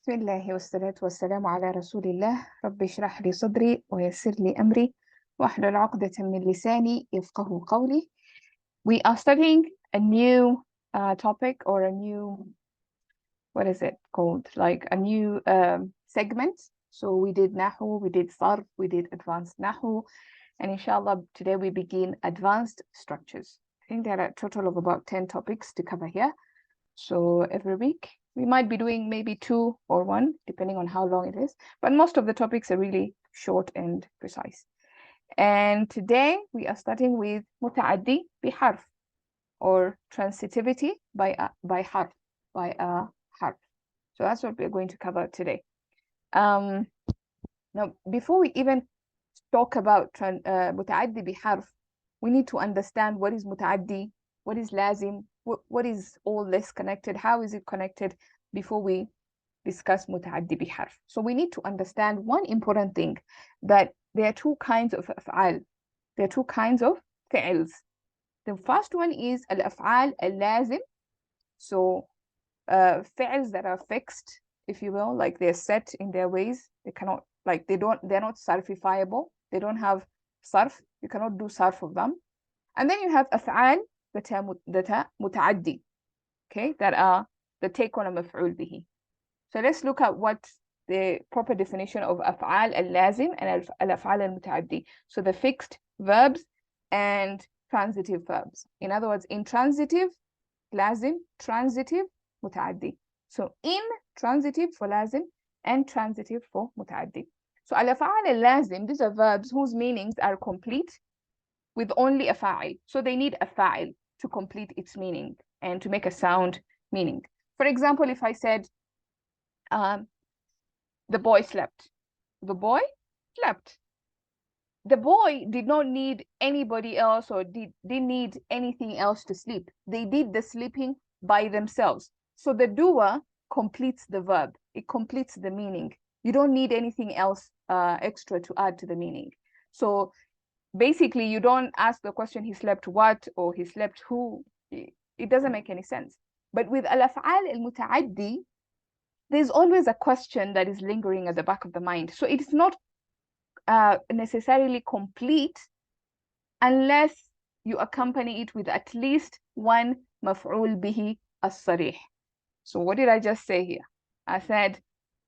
بسم الله والصلاة والسلام على رسول الله رب اشرح لي صدري ويسر لي أمري واحلل عقدة من لساني يفقه قولي. We are studying a new topic or a new, what is it called? Like a new segment. So we did Nahu, we did Sarf, we did advanced Nahu, and inshallah today we begin advanced structures. I think there are a total of about 10 topics to cover here. So every week we might be doing maybe 2 or 1, depending on how long it is. But most of the topics are really short and precise. And today we are starting with Muta'addi Biharf, or transitivity by harf, by a harf. So that's what we're going to cover today. Now, before we even talk about Muta'addi Biharf, we need to understand what is Muta'addi, what is Lazim, what is all this connected, how is it connected, before we discuss Muta'addi Biharf. So we need to understand one important thing, that there are two kinds of af'al. There are two kinds of fi'ls. The first one is al-af'al al-lazim. So fi'ls that are fixed, if you will, like they're set in their ways. They cannot, like they're not sarfifiable. They don't have sarf. You cannot do sarf of them. And then you have af'al that are muta'addi, okay, that are the take on a maf'ul bihi. So let's look at what the proper definition of af'al al-lazim and al-af'al al-muta'addi. So the fixed verbs and transitive verbs. In other words, intransitive, lazim, transitive, muta'addi. So intransitive for lazim and transitive for muta'addi. So al-af'al al-lazim, these are verbs whose meanings are complete with only a fa'il. So they need a fa'il to complete its meaning and to make a sound meaning. For example, if I said, the boy slept. The boy slept. The boy did not need anybody else or didn't need anything else to sleep. They did the sleeping by themselves. So the doer completes the verb. It completes the meaning. You don't need anything else extra to add to the meaning. So basically, you don't ask the question, he slept what, or he slept who. It doesn't make any sense. But with al-af'al al-muta'addi, there's always a question that is lingering at the back of the mind. So it is not necessarily complete unless you accompany it with at least one maf'ul bihi as-sarih. So what did I just say here? I said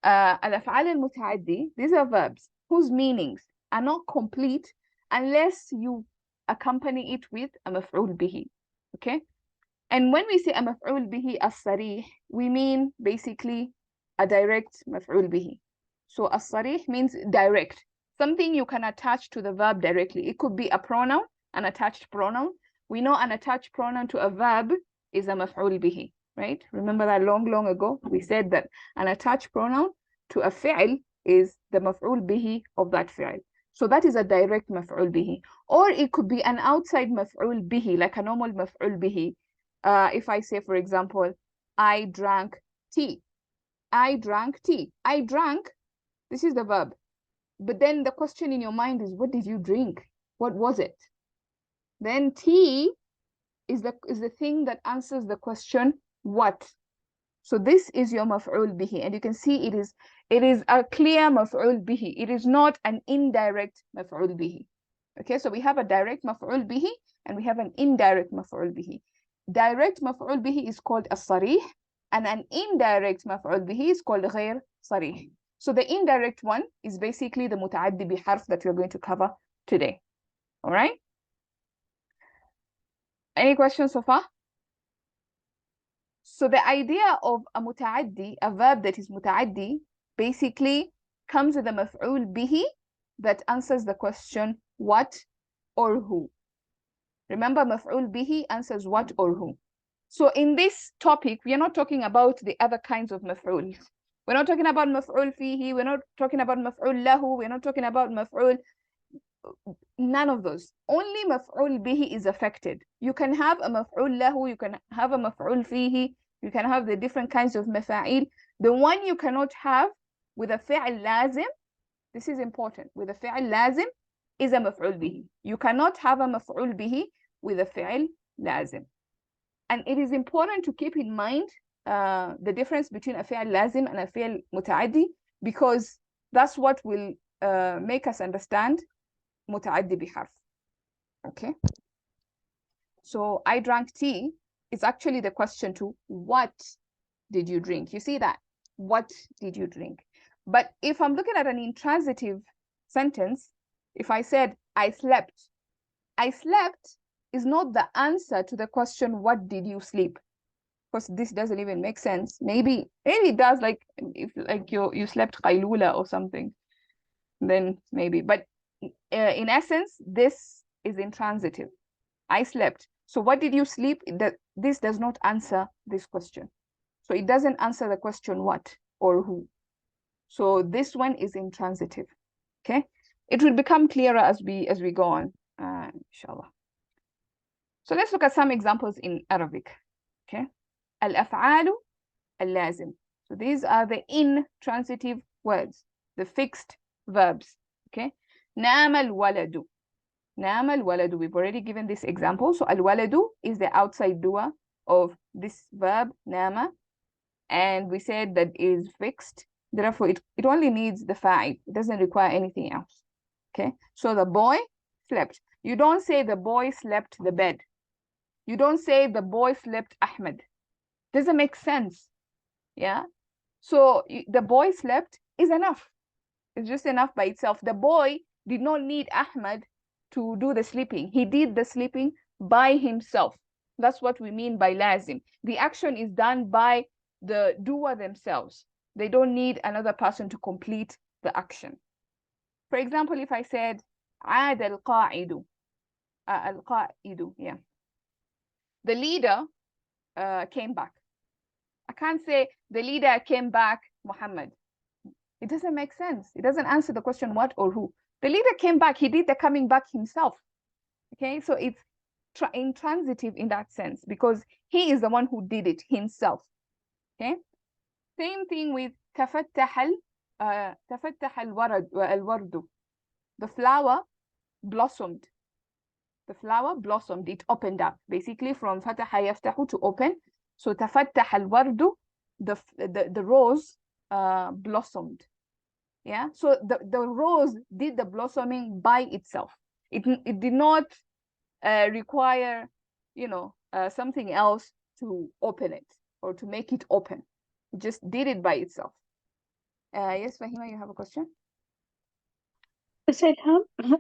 al-af'al al-muta'addi, these are verbs whose meanings are not complete unless you accompany it with a maf'ul bihi. Okay? And when we say a maf'ul bihi as-sarih, we mean basically a direct maf'ul bihi. So as-sarih means direct, something you can attach to the verb directly. It could be a pronoun, an attached pronoun. We know an attached pronoun to a verb is a maf'ul bihi, right? Remember that long ago, we said that an attached pronoun to a fi'l is the maf'ul bihi of that fi'l. So that is a direct maf'ul bihi. Or it could be an outside maf'ul bihi, like a normal maf'ul bihi. If I say, for example, I drank tea. I drank tea. I drank, this is the verb. But then the question in your mind is, what did you drink? What was it? Then tea is the thing that answers the question, what? So this is your maf'ul bihi. And you can see it is a clear maf'ul bihi. It is not an indirect maf'ul bihi. Okay, so we have a direct maf'ul bihi and we have an indirect maf'ul bihi. Direct maf'ul bihi is called as-sarih, and an indirect maf'ul bihi is called ghayr sarih. So the indirect one is basically the muta'addi biharf that we're going to cover today. All right? Any questions so far? So the idea of a muta'addi, a verb that is muta'addi, basically comes with a maf'ul bihi that answers the question what or who. Remember, maf'ul bihi answers what or who. So in this topic, we are not talking about the other kinds of maf'ul. We're not talking about maf'ul fihi, we're not talking about maf'ul lahu, we're not talking about maf'ul, none of those. Only maf'ul bihi is affected. You can have a maf'ul lahu, you can have a maf'ul fihi, you can have the different kinds of mafa'il. The one you cannot have with a fi'l lazim, this is important, with a fi'l lazim is a maf'ul bihi. You cannot have a maf'ul bihi with a fi'l lazim. And it is important to keep in mind the difference between a فعل لازم and a فعل متعدي, because that's what will make us understand متعدي بحرف. Okay. So I drank tea is actually the question to what did you drink? You see that? What did you drink? But if I'm looking at an intransitive sentence, if I said I slept is not the answer to the question what did you sleep? Because this doesn't even make sense. Maybe it does, like if like you slept qailula or something, then maybe. But in essence, this is intransitive. I slept. So what did you sleep? This does not answer this question. So it doesn't answer the question what or who. So this one is intransitive. Okay. It will become clearer as we go on, inshallah. So let's look at some examples in Arabic. Okay. Al-af'alu al-lazim. So these are the intransitive words, the fixed verbs. Okay. Nama al-waladu. Nama al-waladu. We've already given this example. So al-waladu is the outside doer of this verb, nama. And we said that it is fixed. Therefore, it only needs the fa'il. It doesn't require anything else. Okay. So the boy slept. You don't say the boy slept the bed. You don't say the boy slept Ahmed. Doesn't make sense. Yeah. So the boy slept is enough. It's just enough by itself. The boy did not need Ahmed to do the sleeping. He did the sleeping by himself. That's what we mean by lazim. The action is done by the doer themselves. They don't need another person to complete the action. For example, if I said عاد القاعد, القائد, yeah. The leader came back. I can't say the leader came back, Muhammad. It doesn't make sense. It doesn't answer the question what or who. The leader came back. He did the coming back himself. Okay, so it's intransitive in that sense because he is the one who did it himself. Okay, same thing with تفتح الورد. The flower blossomed. The flower blossomed. It opened up. Basically, from فتح يفتح to open. So تفتح الورد, the rose blossomed. Yeah. So the rose did the blossoming by itself. It did not require, something else to open it or to make it open. It just did it by itself. Yes, Fahima, you have a question? I said,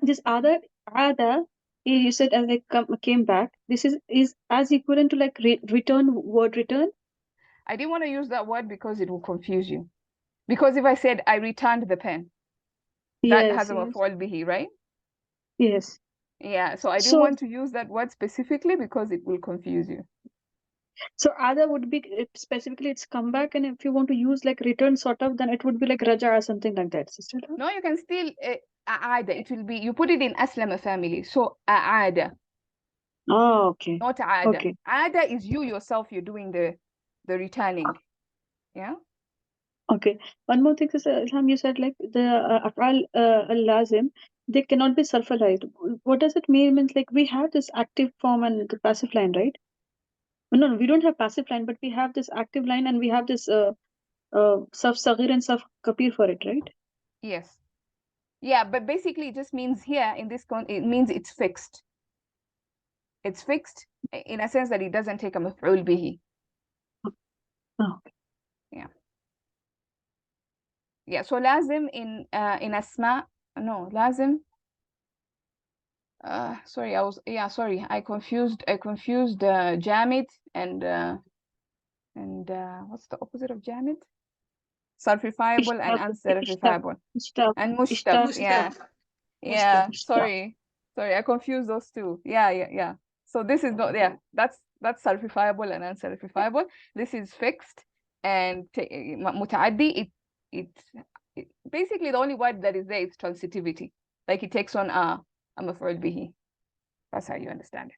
this other ada, you said as they came back. This is as equivalent to like return, word return. I didn't want to use that word because it will confuse you. Because if I said I returned the pen, that has a maf'ul bihi, right? Yes. Yeah. So I didn't want to use that word specifically because it will confuse you. So ada would be specifically its comeback, and if you want to use like return sort of, then it would be like raja or something like that, sister. No, you can still aada. It will be, you put it in aslama family. So aada. Oh, okay. Not aada. Okay. Aada is you yourself. You're doing the returning. Yeah. Okay. One more thing is, Ilham, you said like the af'al al-lazim, they cannot be self-aligned. What does it mean? It means like we have this active form and the passive line, right? No, we don't have passive line, but we have this active line and we have this saf saghir and saf kabir for it, right? Yes. Yeah, but basically it just means here in this it means it's fixed. It's fixed in a sense that it doesn't take a maf'ul bihi. Oh. Yeah. Yeah, so lazim in asma, no, lazim. Sorry, I confused jamid and what's the opposite of jamid? Sarfifiable and unsarfifiable. And mushtaq. Yeah. Sorry, I confused those two. Yeah. So this is not, that's sarfifiable and unsarfifiable. This is fixed, and mutaaddi, it basically the only word that is there is transitivity. Like it takes on a maf'ul bihi. That's how you understand it.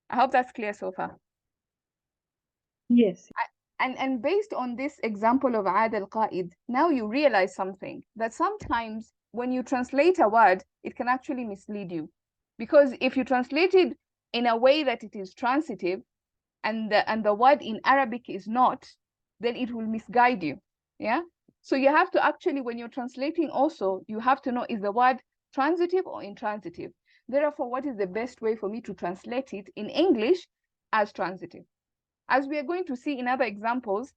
I hope that's clear so far. Yes. And based on this example of aad al-qa'id, now you realize something, that sometimes when you translate a word, it can actually mislead you. Because if you translate it in a way that it is transitive and the word in Arabic is not, then it will misguide you. Yeah. So you have to actually, when you're translating also, you have to know, is the word transitive or intransitive? Therefore, what is the best way for me to translate it in English as transitive? As we are going to see in other examples,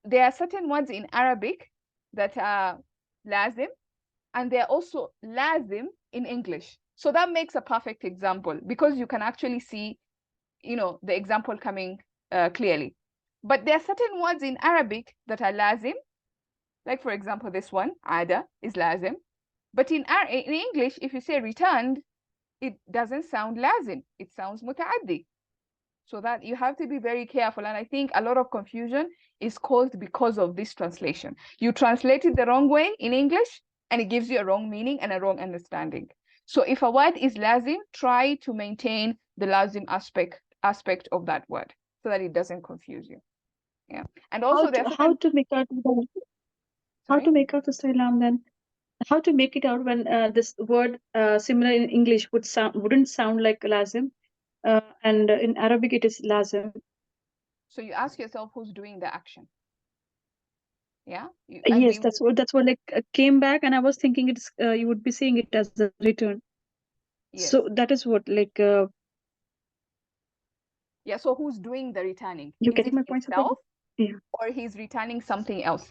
there are certain words in Arabic that are lazim, and they're also lazim in English. So that makes a perfect example, because you can actually see, the example coming clearly. But there are certain words in Arabic that are lazim, like for example, this one, ada, is lazim. But in English, if you say returned, it doesn't sound lazim, it sounds muta'addi. So that you have to be very careful. And I think a lot of confusion is caused because of this translation. You translate it the wrong way in English, and it gives you a wrong meaning and a wrong understanding. So if a word is lazim, try to maintain the lazim aspect of that word so that it doesn't confuse you. Yeah. And also How to make out the Islam then? How to make it out when this word similar in English wouldn't sound like lazim, and in Arabic it is lazim. So you ask yourself, who's doing the action? Yeah. Yes, that's what like came back, and I was thinking it's you would be seeing it as a return. Yes. So that is what like. Yeah. So who's doing the returning? You is getting it my point? himself, yeah. or he's returning something else?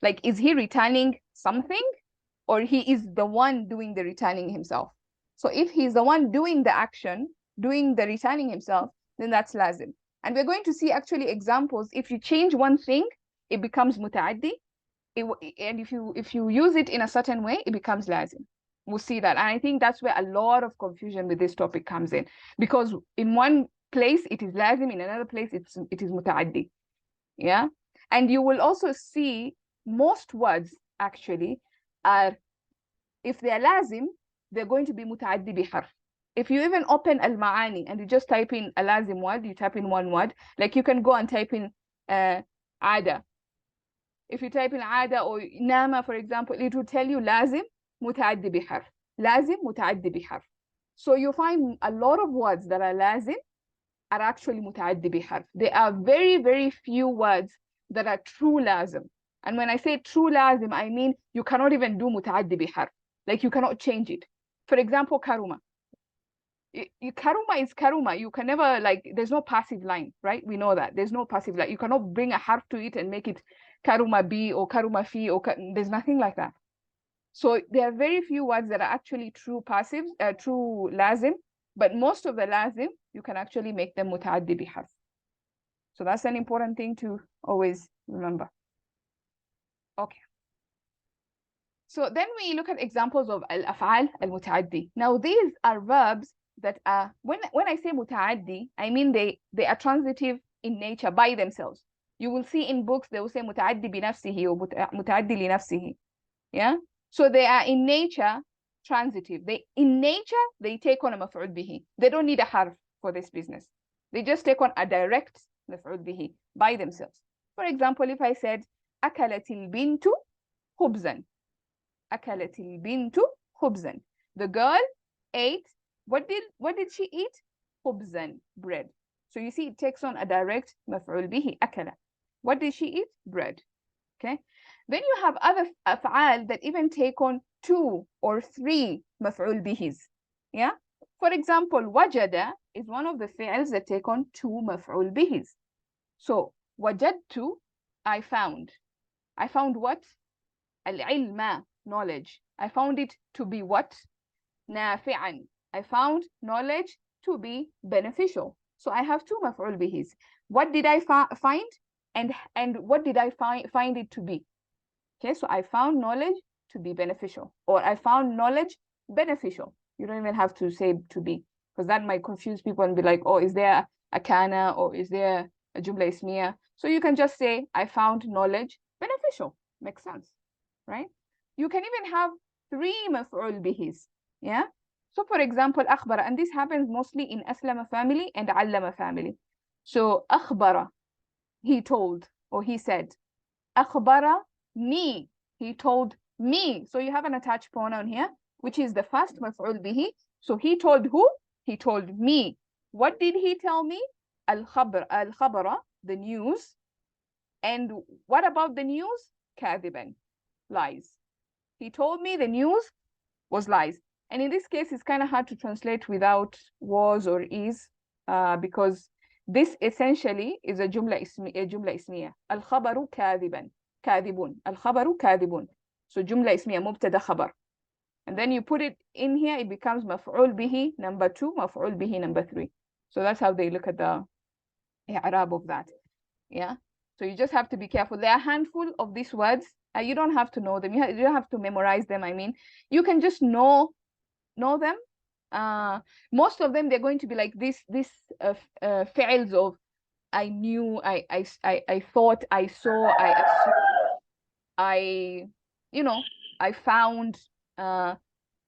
Like, is he returning something, or he is the one doing the returning himself? So if he's the one doing the action, doing the returning himself, then that's lazim. And we're going to see actually examples. If you change one thing, it becomes muta'addi. And if you use it in a certain way, it becomes lazim. We'll see that. And I think that's where a lot of confusion with this topic comes in, because in one place it is lazim, in another place it is muta'addi. Yeah. And you will also see most words actually are, if they're lazim, they're going to be muta'addi biharf. If you even open al-ma'ani and you just type in a lazim word, you type in one word, like you can go and type in ada. If you type in ada or nama, for example, it will tell you lazim muta'addi biharf. Lazim muta'addi biharf. So you find a lot of words that are lazim are actually muta'addi biharf. There are very, very few words that are true lazim. And when I say true lazim, I mean you cannot even do muta'addi biharf. Like you cannot change it. For example, karuma. Karuma is karuma. You can never, like, there's no passive line, right? We know that. There's no passive line. You cannot bring a harf to it and make it karuma bi or karuma fi, or there's nothing like that. So there are very few words that are actually true passives, true lazim, but most of the lazim, you can actually make them muta'addi biharf. So that's an important thing to always remember. Okay. So then we look at examples of al-af'al al-muta'addi. Now these are verbs that are, when I say muta'addi, I mean they are transitive in nature by themselves. You will see in books, they will say muta'addi bi nafsihi or muta'addi li nafsihi. Yeah. So they are in nature transitive. In nature, they take on a maf'ul bihi. They don't need a harf for this business. They just take on a direct maf'ul bihi by themselves. For example, if I said akalatil bintu khubzan. Akalatil bintu khubzan. The girl ate, what did she eat? Khubzan, bread. So you see, it takes on a direct maf'ul bihi, akala. What did she eat? Bread. Okay. Then you have other af'al that even take on 2 or 3 maf'ul bihis. Yeah. For example, wajada is one of the fi'als that take on 2 maf'ul bihis. So wajadtu, I found. I found what? Al-ilma, knowledge. I found it to be what? Nafi'an. I found knowledge to be beneficial. So I have 2 maf'ul bihis. What did I find? And what did I find it to be? Okay, so I found knowledge to be beneficial, or I found knowledge beneficial. You don't even have to say to be, because that might confuse people and be like, oh, is there a kana, or is there a jumla ismiya? So you can just say, I found knowledge beneficial. Makes sense, right? You can even have 3 maf'ul bihis. Yeah. So for example, akhbara, and this happens mostly in aslama family and allama family. So akhbara, he told, or he said. Akhbara me, he told me. So you have an attached pronoun here, which is the first maf'ul bihi. So he told who? He told me. What did he tell me? Al-khabara, the news. And what about the news? كاذبا, lies. He told me the news was lies. And in this case, it's kind of hard to translate without was or is, because this essentially is a جملة اسمية. الخبر كاذبا, كاذبون. الخبر كاذبون. So جملة اسمية, مبتدا خبر. And then you put it in here, it becomes مفعول به number 2, مفعول به number 3. So that's how they look at the i'rab of that. Yeah. So you just have to be careful. There are a handful of these words. You don't have to know them. You don't have to memorize them. I mean, you can just know them. Most of them, they're going to be like this fi'ls of I knew, I thought, I saw, I assumed, I found.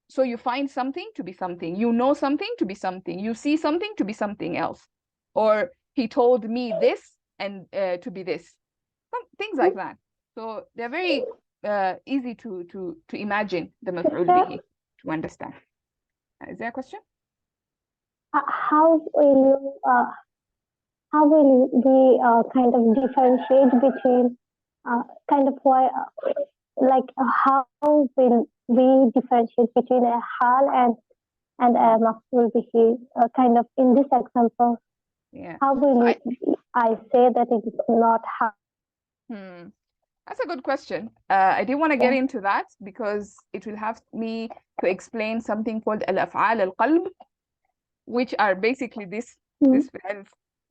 So you find something to be something. You know something to be something. You see something to be something else. Or he told me this and to be this. Things like that. So they're very easy to imagine the maf'ul bihi, to understand. Is there a question? How will we kind of differentiate between kind of why like how will we differentiate between a hal and a maf'ul bihi kind of in this example? Yeah. How will I say that it is not hal? That's a good question. I didn't want to get into that because it will have me to explain something called al-af'al al-qalb, which are basically this fi'l,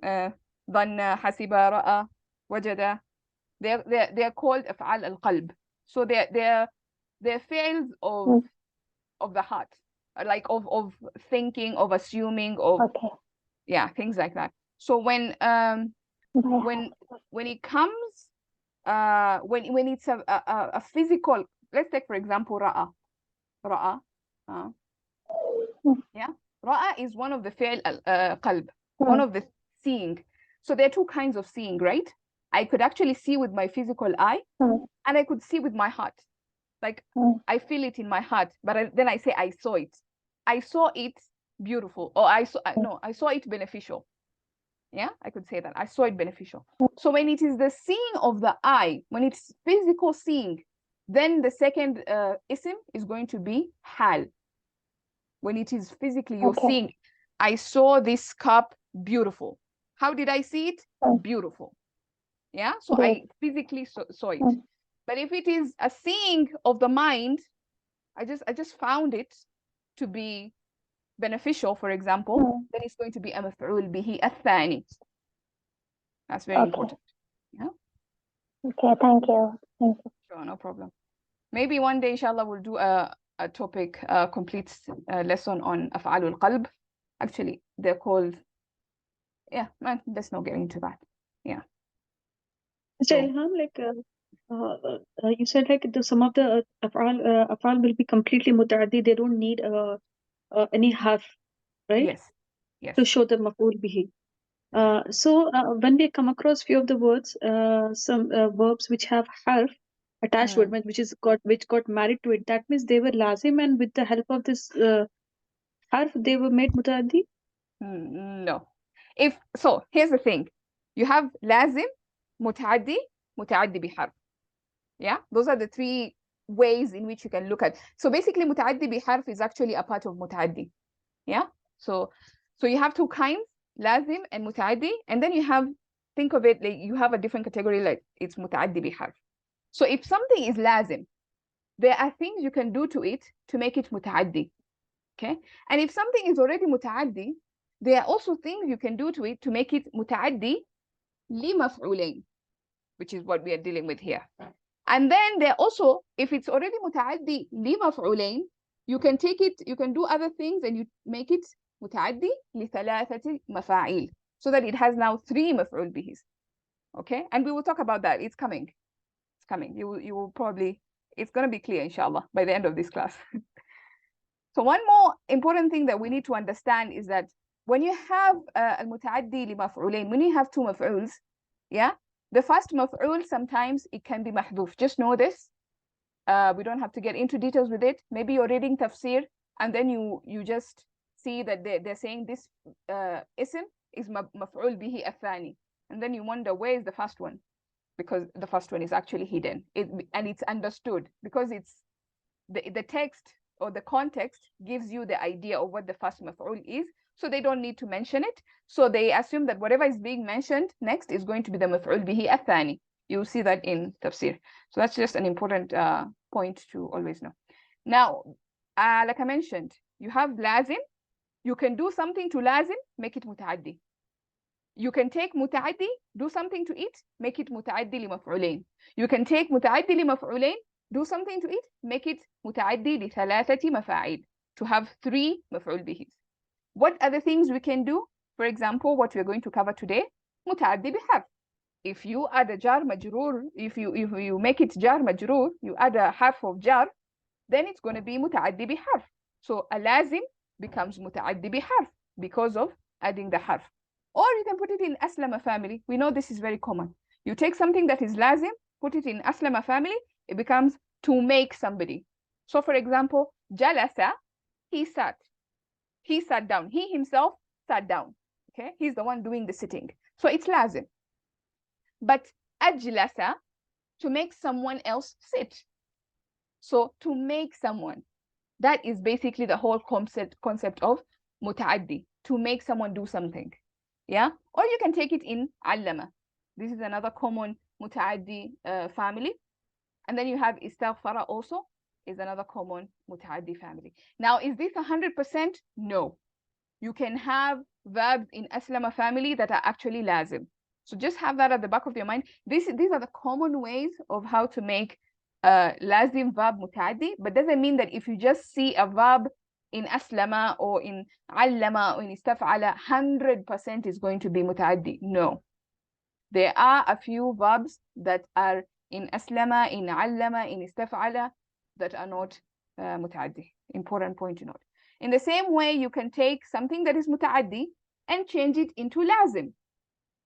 dhanna, hasiba, ra'a, wajada. They're called af'al al-qalb. So they're fi'ls of the heart, like of thinking, of assuming, of things like that. So when it comes when it's a physical, let's take for example ra'a. Yeah, ra'a is one of the fi'l qalb, one of the seeing. So there are two kinds of seeing, right? I could actually see with my physical eye, and I could see with my heart. Like I feel it in my heart, but then I say I saw it. I saw it beautiful, or I saw it beneficial. Yeah, I could say that. I saw it beneficial. So when it is the seeing of the eye, when it's physical seeing, then the second ism is going to be hal. When it is physically, you're seeing, I saw this cup beautiful. How did I see it? Beautiful. Yeah, so I physically saw it. But if it is a seeing of the mind, I just found it to be beneficial, for example, then it's going to be a maf'ul bihi athani. That's very important. Yeah. Okay, thank you. Sure, no problem. Maybe one day, inshallah, we'll do a topic, complete lesson on af'alul qalb. Actually, they're called, let's not get into that. Yeah. So, Ilham, like you said, like some of the af'al will be completely muta'addi. They don't need any harf, right? Yes. To show the maf'ul bihi. So when we come across few of the words, some verbs which have harf attached to it, which got married to it, that means they were lazim, and with the help of this harf, they were made muta'addi? No. So here's the thing. You have lazim, muta'addi, muta'addi biharf. Yeah, those are the three ways in which you can look at. So basically, muta'addi biharf is actually a part of muta'addi. Yeah. So you have two kinds, lazim and muta'addi, and then you have, think of it like you have a different category, like it's muta'addi biharf. So if something is lazim, there are things you can do to it to make it muta'addi. Okay. And if something is already muta'addi, there are also things you can do to it to make it muta'addi li maf'ulain, which is what we are dealing with here. And then there also, if it's already muta'addi li maf'ulain, you can take it, you can do other things and you make it muta'addi li thalathati mafa'il, so that it has now 3 maf'ul bihis. Okay, and we will talk about that. It's coming. You will probably, it's going to be clear, inshallah, by the end of this class. So one more important thing that we need to understand is that when you have al-muta'addi li maf'ulain, when you have 2 maf'uls, yeah, the first maf'ul, sometimes it can be mahduf. Just know this. We don't have to get into details with it. Maybe you're reading tafsir and then you just see that they're saying this ism is maf'ul bihi athani, and then you wonder, where is the first one? because the first one is actually hidden. And it's understood because it's the text or the context gives you the idea of what the first maf'ul is. So they don't need to mention it. So they assume that whatever is being mentioned next is going to be the maf'ul bihi athani. You'll see that in tafsir. So that's just an important point to always know. Now, like I mentioned, you have lazim. You can do something to lazim, make it muta'addi. You can take muta'addi, do something to it, make it muta'addi li maf'ulain. You can take muta'addi li maf'ulain, do something to it, make it muta'addi li thalathati mafa'il, to have 3 maf'ul bihis. What other things we can do? For example, what we're going to cover today, muta'addi biharf. If you add a jar majroor, if you make it jar majroor, you add a harf of jar, then it's going to be muta'addi biharf. So a lazim becomes muta'addi biharf because of adding the harf. Or you can put it in aslama family. We know this is very common. You take something that is lazim, put it in aslama family, it becomes to make somebody. So for example, jalasa, he sat. He sat down. He himself sat down. Okay, he's the one doing the sitting. So it's lazim. But ajlasa, to make someone else sit. So to make someone, that is basically the whole concept of muta'addi, to make someone do something. Yeah, or you can take it in allama. This is another common muta'addi family. And then you have istaghfara also is another common muta'addi family. Now, is this 100%? No. You can have verbs in aslama family that are actually lazim. So just have that at the back of your mind. These are the common ways of how to make lazim verb muta'addi, but doesn't mean that if you just see a verb in aslama or in allama or in istaf'ala, 100% is going to be muta'addi. No. There are a few verbs that are in aslama, in allama, in istaf'ala that are not muta'addi. Important point to note. In the same way, you can take something that is muta'addi and change it into lazim.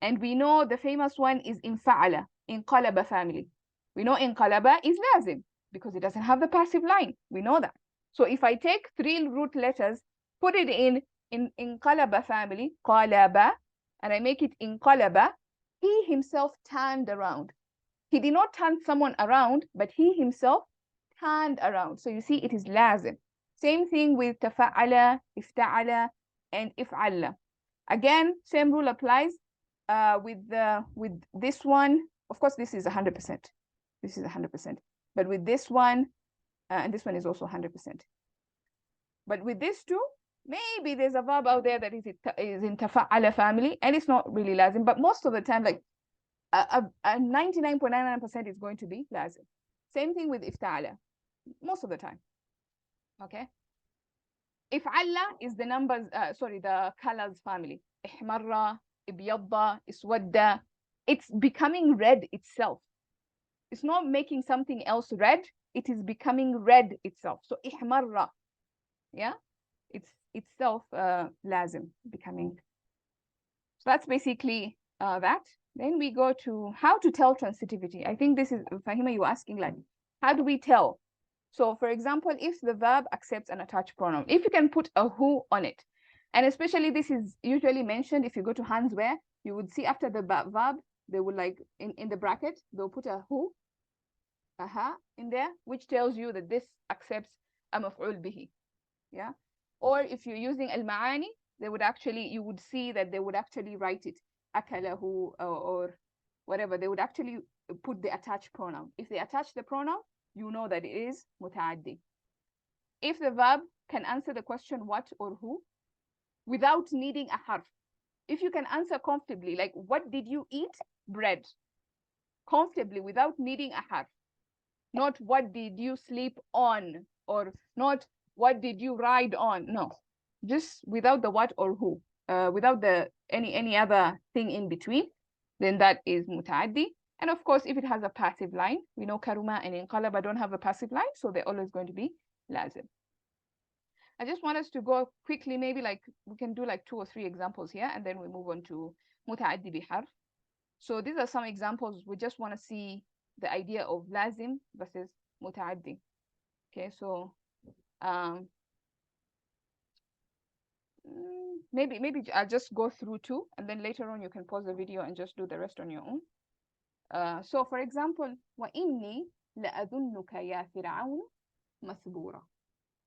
And we know the famous one is in fa'ala, in qalaba family. We know in qalaba is lazim because it doesn't have the passive line. We know that. So if I take 3 root letters, put it in qalaba family, qalaba, and I make it in qalaba, he himself turned around. He did not turn someone around, but he himself turned around. So you see, it is lazim. Same thing with tafa'ala, ifta'ala, and if'alla. Again, same rule applies with this one. Of course, this is 100%. This is 100%. But with this one, and this one is also 100%. But with this two, maybe there's a verb out there that is in tafa'ala family, and it's not really lazim. But most of the time, like 99.99% is going to be lazim. Same thing with ifta'ala, most of the time. Okay. If'alla is the numbers, the colors family. Ihmarra, ibyadda, iswadda. It's becoming red itself. It's not making something else red. It is becoming red itself. So ihmarra, yeah, it's itself lazim, becoming. So that's basically that. Then we go to how to tell transitivity. I think this is, Fahima, you asking like, how do we tell? So for example, if the verb accepts an attached pronoun, if you can put a who on it, and especially this is usually mentioned if you go to hands where you would see after the verb, they would like in the bracket, they'll put a who, in there, which tells you that this accepts a maf'ul bihi. Yeah. Or if you're using al-ma'ani, they would actually, you would see that they would actually write it akalahu or whatever. They would actually put the attached pronoun. If they attach the pronoun, you know that it is muta'addi. If the verb can answer the question what or who without needing a harf, if you can answer comfortably, like what did you eat? Bread. Comfortably without needing a harf. Not what did you sleep on, or not what did you ride on. No, just without the what or who, without the any other thing in between, then that is muta'addi. And of course, if it has a passive line, we know karuma and inqalaba don't have a passive line, so they're always going to be lazim. I just want us to go quickly, maybe like we can do like 2 or 3 examples here, and then we move on to muta'addi biharf. So these are some examples. We just want to see the idea of lazim versus muta'addi. Okay, so maybe I'll just go through 2, and then later on you can pause the video and just do the rest on your own. So for example, وإني لأظنك يا فرعون مثبورا.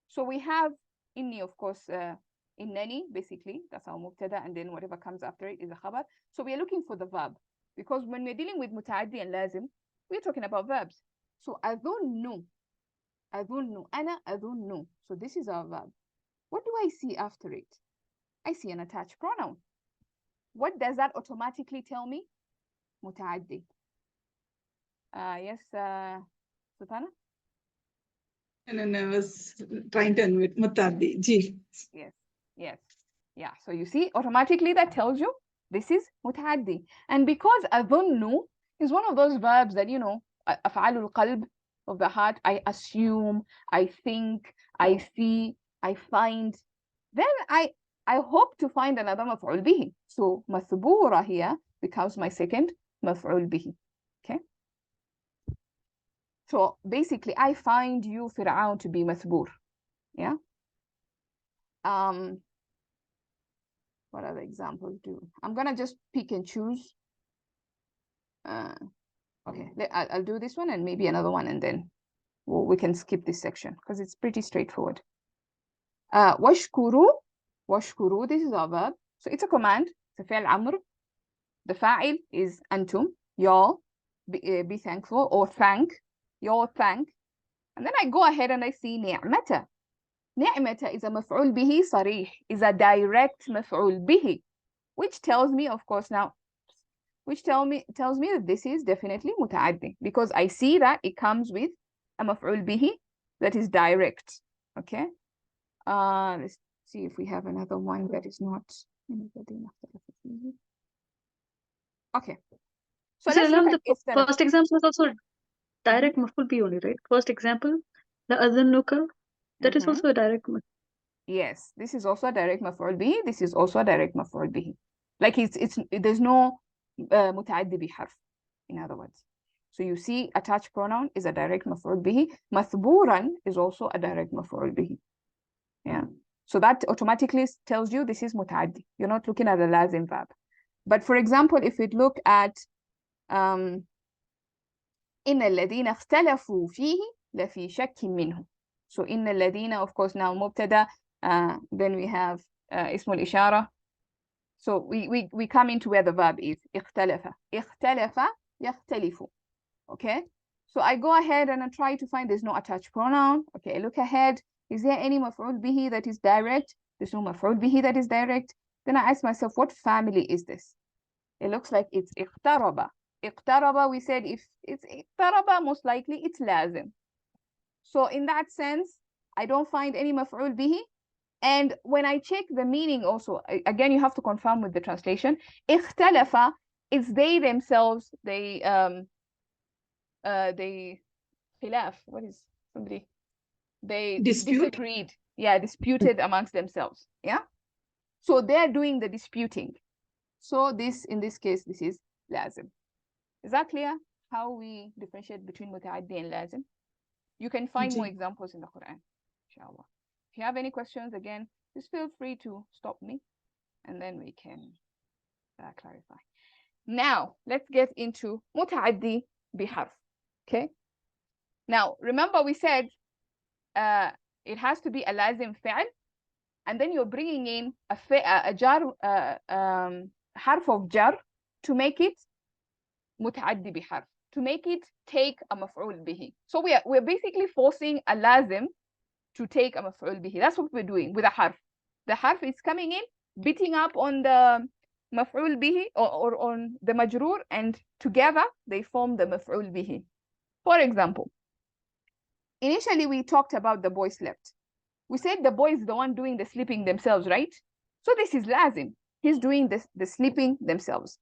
So we have إني, of course, إنني, basically, that's our مبتدا, and then whatever comes after it is a khabar. So we are looking for the verb, because when we're dealing with متعدي and لازم, we're talking about verbs. So أظن, أنا أظن. So this is our verb. What do I see after it? I see an attached pronoun. What does that automatically tell me? متعدي. Yes, Sultana? And I was trying to unmute Mutaddi. Ji. Yes. Yeah, so you see, automatically that tells you this is متعدي. And because أظن is one of those verbs that, you know, أفعال القلب, of the heart, I assume, I think, I see, I find, then I hope to find another مفعول به. So مثبورة here becomes my second مفعول به. Okay? So basically, I find you, فرعون, to be مثبور. Yeah? What other examples do? I'm gonna just pick and choose. Okay, I'll do this one and maybe another one, and then we can skip this section because it's pretty straightforward. واشكروا, this is our verb. So it's a command. It's a فعل أمر. The فاعل is أنتم, y'all. Be thankful, or thank. Y'all thank. And then I go ahead and I see نعمة. نعمة is a مفعول به صريح, is a direct مفعول به, which tells me, of course, now, tells me that this is definitely متعدي, because I see that it comes with a مفعول به that is direct. Okay. Let's see if we have another one that is not. Okay. So let's look at the first example is also direct مفعول به only, right? First example, لأظنك, that is also a direct. Yes, this is also a direct مفعول به. This is also a direct مفعول به. Like there's no متعدي بحرف, in other words. So you see, attached pronoun is a direct مفعول به. مثبورا is also a direct مفعول به. Yeah. So that automatically tells you this is متعدي. You're not looking at a لازم verb. But for example, if we look at إن الذين اختلفوا فيه لفي شك منه. So إن الذين, of course, now مبتدا, then we have اسم الإشارة. So we come into where the verb is. اختلف يختلف. Okay. So I go ahead and I try to find, there's no attached pronoun. Okay, I look ahead. Is there any مفعول به that is direct? There's no مفعول به that is direct. Then I ask myself, what family is this? It looks like it's اقترب. اقترب, we said if it's اقترب, most likely it's لازم. So in that sense, I don't find any مفعول به. And when I check the meaning also, again, you have to confirm with the translation. اختلف is they themselves, they خلاف, what is somebody? They disagreed. Yeah, disputed amongst themselves. Yeah. So they're doing the disputing. So this, in this case, this is لازم. Is that clear? How we differentiate between متعدي and لازم? You can find more examples in the Quran, inshallah. If you have any questions, again, just feel free to stop me, and then we can clarify. Now, let's get into متعدي بحرف. Okay. Now, remember we said it has to be a لازم فعل, and then you're bringing in a jar, حرف of jar, to make it متعدي بحرف, to make it take a مفعول به. So we're basically forcing a لازم to take a مفعول به. That's what we're doing with a حرف. The حرف is coming in, beating up on the مفعول به, or on the مجرور, and together they form the مفعول به. For example, initially we talked about the boy slept. We said the boy is the one doing the sleeping themselves, right? So this is لازم. He's doing the sleeping themselves.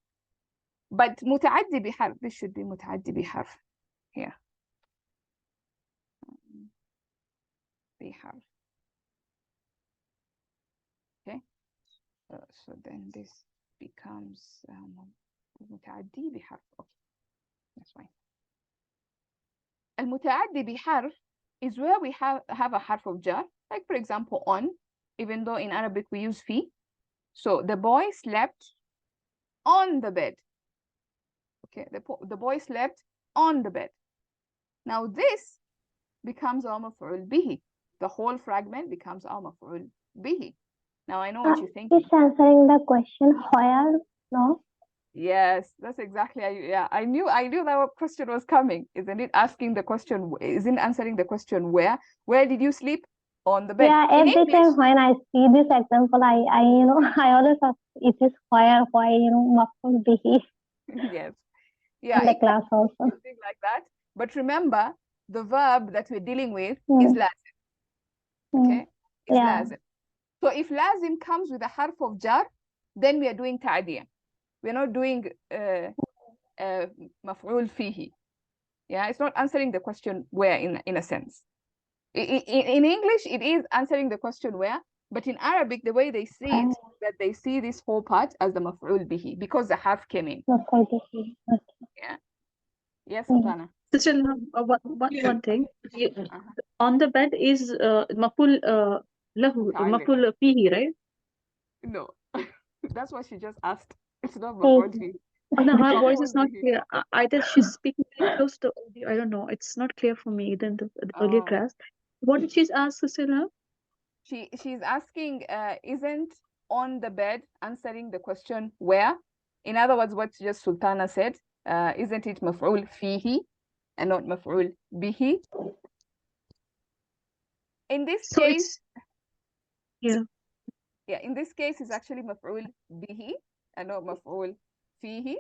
But متعدي بحرف, this should be متعدي بحرف here. بحرف. Okay. So then this becomes متعدي بحرف. Okay, that's fine. المتعدي بحرف is where we have a حرف of jar, like for example on, even though in Arabic we use fi. So the boy slept on the bed. Okay, the boy slept on the bed. Now this becomes our maf'ul bihi. The whole fragment becomes our maf'ul bihi. Now I know what you're thinking. It's answering the question where, no? Yes, that's exactly. Yeah, I knew that question was coming. Isn't it asking the question? Isn't answering the question where? Where did you sleep? On the bed. Yeah, In every English. time when I see this example, I I always ask, it is why, maf'ul bihi Yes. Yeah, in the it can class also. be something like that. But remember, the verb that we're dealing with Hmm. is lazim. Okay, is Yeah. lazim. So if lazim comes with a harf of jar, then we are doing ta'diya. We're not doing maf'ul fihi. Yeah, it's not answering the question where in a sense. In English, it is answering the question where, but in Arabic, the way they see it, that they see this whole part as the maf'ul bihi because the harf came in. Maf'ul bihi. Okay. Yeah. Yes, Hmm. Sultana. Sister, one thing. Uh-huh. On the bed is maful lahu, Muta'alliq. maful fihi, right? No, that's what she just asked. It's not maf'ul bihi. Oh, no, her voice Maf'ul is not bihi. clear. Either she's speaking very close to the audio. I don't know. It's not clear for me than the earlier Oh. class. What did she ask, Sister? She's asking, isn't on the bed answering the question where? In other words, what just Sultana said, isn't it maf'ul fihi and not maf'ul bihi? In this So case, it's yeah. yeah, in this case, it's actually maf'ul bihi and not maf'ul fihi,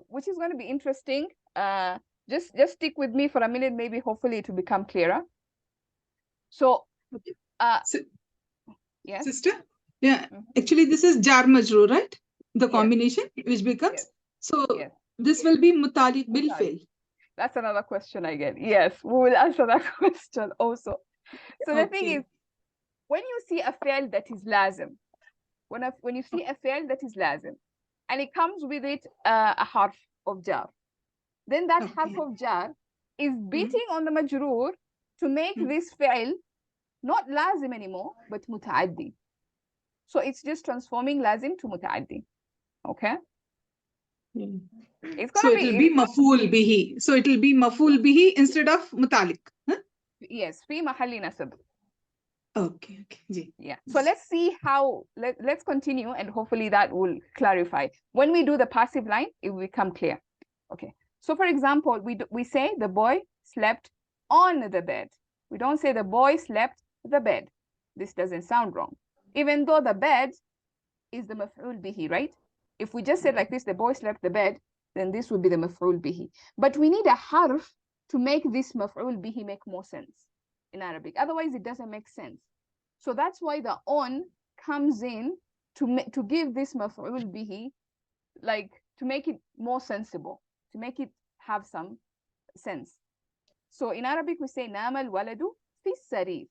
which is going to be interesting. Just stick with me for a minute, maybe hopefully it will become clearer. So, yes. Sister? Yeah, actually this is jar majroor, right? The Yes. combination which becomes. Yes. So Yes. this will be mutaliq bil fail. That's another question again. Yes, we will answer that question also. So the thing is, when you see a fi'l that is lazim, when you see a fi'l that is lazim, and it comes with it a harf of jar, then that harf of jar is beating on the majroor to make this fi'l not lazim anymore, but muta'addi. So it's just transforming lazim to muta'addi. Okay? It's So it will be maf'ul bihi. So it will be maf'ul bihi instead of mutaliq. Huh? Yes, fi mahalli nasab. Okay. Ji. Yeah. So let's see how, let's continue and hopefully that will clarify. When we do the passive line, it will become clear. Okay. So for example, we say the boy slept on the bed. We don't say the boy slept the bed. This doesn't sound wrong. Even though the bed is the maf'ul bihi, right? If we just said like this, the boy slept the bed, then this would be the maf'ul bihi. But we need a harf to make this maf'ul bihi make more sense in Arabic. Otherwise, it doesn't make sense. So that's why the on comes in to give this maf'ul bihi, like to make it more sensible, to make it have some sense. So in Arabic, we say nama al-waladu fi sarir.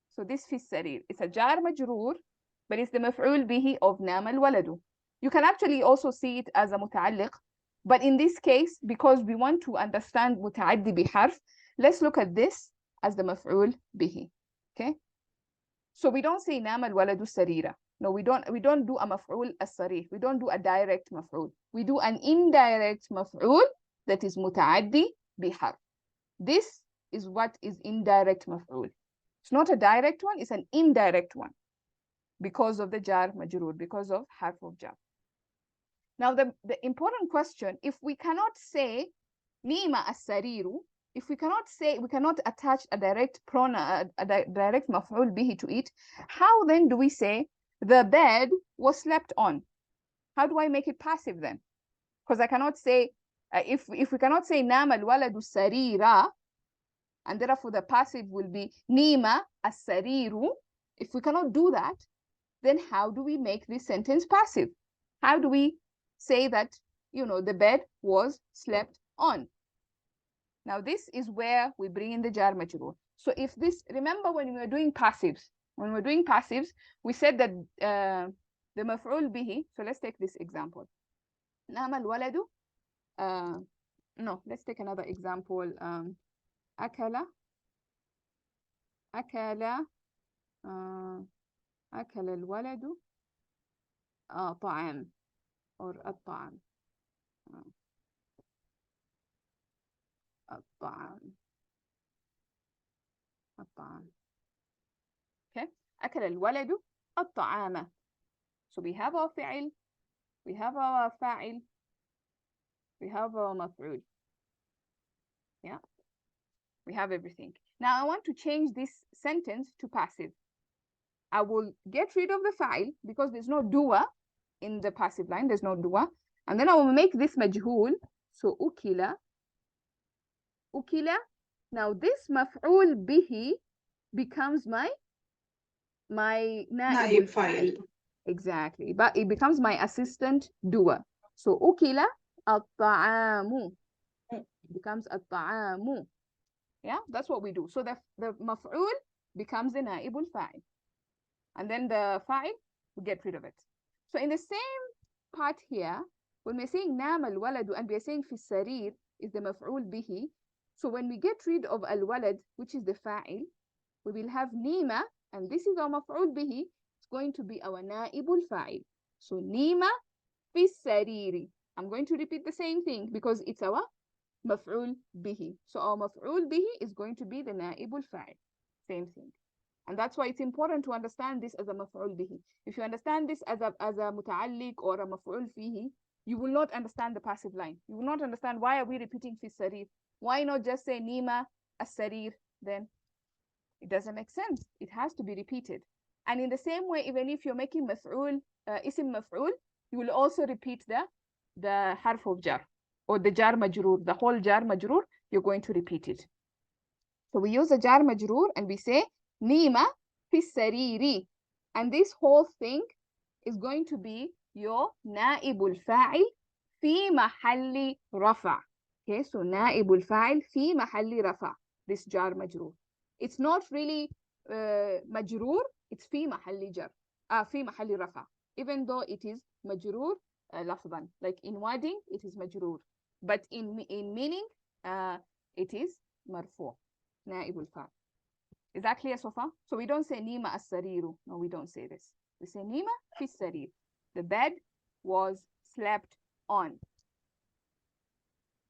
So this fi sarir, it's a jar majroor, but it's the maf'ul bihi of nama al-waladu. You can actually also see it as a muta'alliq, but in this case, because we want to understand muta'addi biharf, let's look at this as the maf'ul bihi. Okay? So we don't say nama al-waladu sarira. No, we don't do a maf'ul as-sarih. We don't do a direct maf'ul. We do an indirect maf'ul that is muta'addi biharf. This is what is indirect maf'ul. It's not a direct one, it's an indirect one because of the jar majroor, because of harf of jar. Now the important question, if we cannot say nima as-sariru, if we cannot attach a direct pronoun, a direct maf'ul bihi to it, how then do we say the bed was slept on? How do I make it passive then? Because I cannot say, if we cannot say nama al-waladu sarira, and therefore the passive will be nima as-sariru. If we cannot do that, then how do we make this sentence passive? How do we say that, the bed was slept on? Now this is where we bring in the jar majroor. So if this, remember when we were doing passives, we said that the maf'ul bihi, so let's take this example. Nama al-waladu, no, let's take another example. Akala الولد طعام or الطعام. الطعام. الطعام. Okay. أكل الولد الطعام. So we have our فعل, we have our فاعل, we have our مفعول. Yeah. We have everything. Now I want to change this sentence to passive. I will get rid of the فاعل because there's no doer in the passive line. There's no doer. And then I will make this مجهول. So أكل. أكل. Now this مفعول به becomes my نائب فاعل. Exactly. But it becomes my assistant doer. So أكل الطعام. It becomes الطعام. Yeah, that's what we do. So the مفعول becomes the نائب الفاعل. And then the fa'il, we get rid of it. So in the same part here, when we're saying نام الولد and we're saying في السرير is the مفعول به. So when we get rid of الولد, which is the fa'il, we will have نيمة, and this is our مفعول به. It's going to be our نائب الفاعل. So نيمة في السرير. I'm going to repeat the same thing because it's our مفعول به. So our مفعول به is going to be the نائب الفاعل. Same thing. And that's why it's important to understand this as a مفعول به. If you understand this as a متعلق or a مفعول فيه, you will not understand the passive line. You will not understand why are we repeating في السرير. Why not just say نيمة السرير? Then it doesn't make sense. It has to be repeated. And in the same way, even if you're making مفعول, اسم مفعول, you will also repeat the حرف of jar or the jar مجرور. The whole jar مجرور, you're going to repeat it. So we use a jar مجرور and we say نيمة في السرير. And this whole thing is going to be your نائب الفاعل في محل رفع. Okay, so نائب الفاعل في محل رفع. This jar مجرور. It's not really مجرور, it's في محل جر. في محل رفع. Even though it is مجرور لفظا. Like in wording, it is مجرور. But in meaning, it is مرفوع. نائب الفاعل. Is that clear so far? So we don't say نيمة السرير. No, we don't say this. We say نيمة في السرير. The bed was slept on.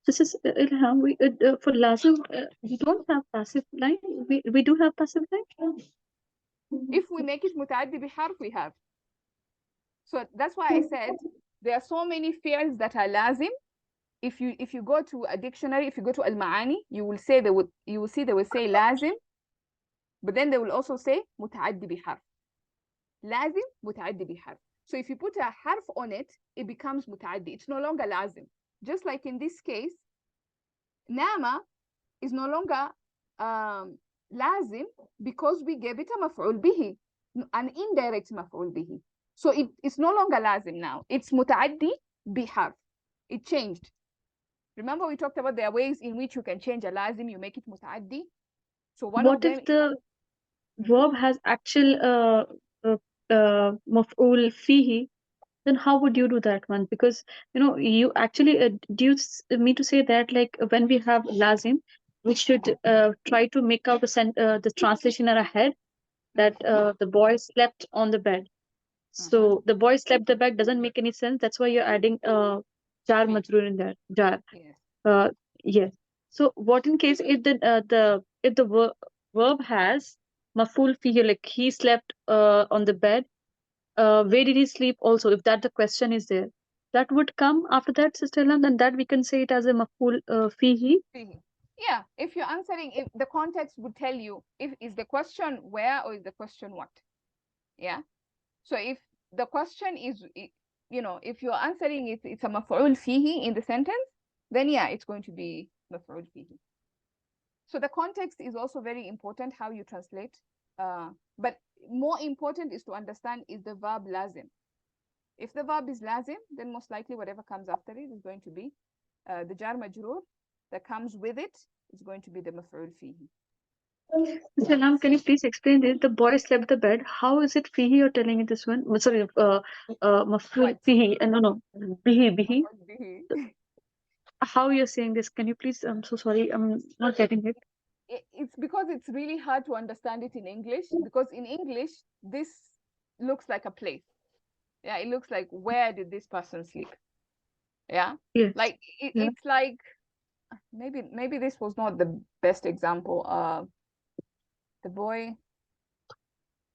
This is Ilham. We for lazim, we don't have passive line. We do have passive line. If we make it متعد بحرف, we have. So that's why I said there are so many fi'ls that are lazim. If you go to a dictionary, if you go to المعاني, you will see they will say لازم, but then they will also say متعد بحرف. لازم متعد بحرف. So if you put a حرف on it, it becomes متعدي. It's no longer لازم. Just like in this case, نام is no longer لازم because we gave it a مفعول به, an indirect مفعول به. So it's no longer لازم now. It's متعدي بحرف. It changed. Remember we talked about there are ways in which you can change a لازم, you make it متعدي. So What if the verb has actual مفعول فيه? Then how would you do that one? Because you actually do you mean to say that like when we have lazim, we should try to make out the translation in our head that the boy slept on the bed. So the boy slept the bed doesn't make any sense. That's why you're adding jar majroor in there. Jar. Yes. Yes. So what in case if the verb has maful fihi, like he slept on the bed, where did he sleep also, if that the question is there, that would come after that, Sister Lam, and that we can say it as a maful fihi. Yeah, if you're answering, if the context would tell you if is the question where or is the question what. Yeah. So if the question is, if you're answering it, it's a maf'ul fihi in the sentence, then yeah, it's going to be maf'ul fihi. So the context is also very important, how you translate. But more important is to understand, is the verb lazim. If the verb is lazim, then most likely whatever comes after it is going to be the jar majroor that comes with it is going to be the maf'ul fihi. Mr. Lam, can you please explain this? The boy slept the bed. How is it fihi you're telling it this one? Sorry, maf'ul fihi. No, bihi. How you're saying this? Can you please? I'm so sorry. I'm not getting it. It's because it's really hard to understand it in English, because in English, this looks like a place. Yeah, it looks like, where did this person sleep? Yeah. Yes. Like it's like maybe this was not the best example. The boy.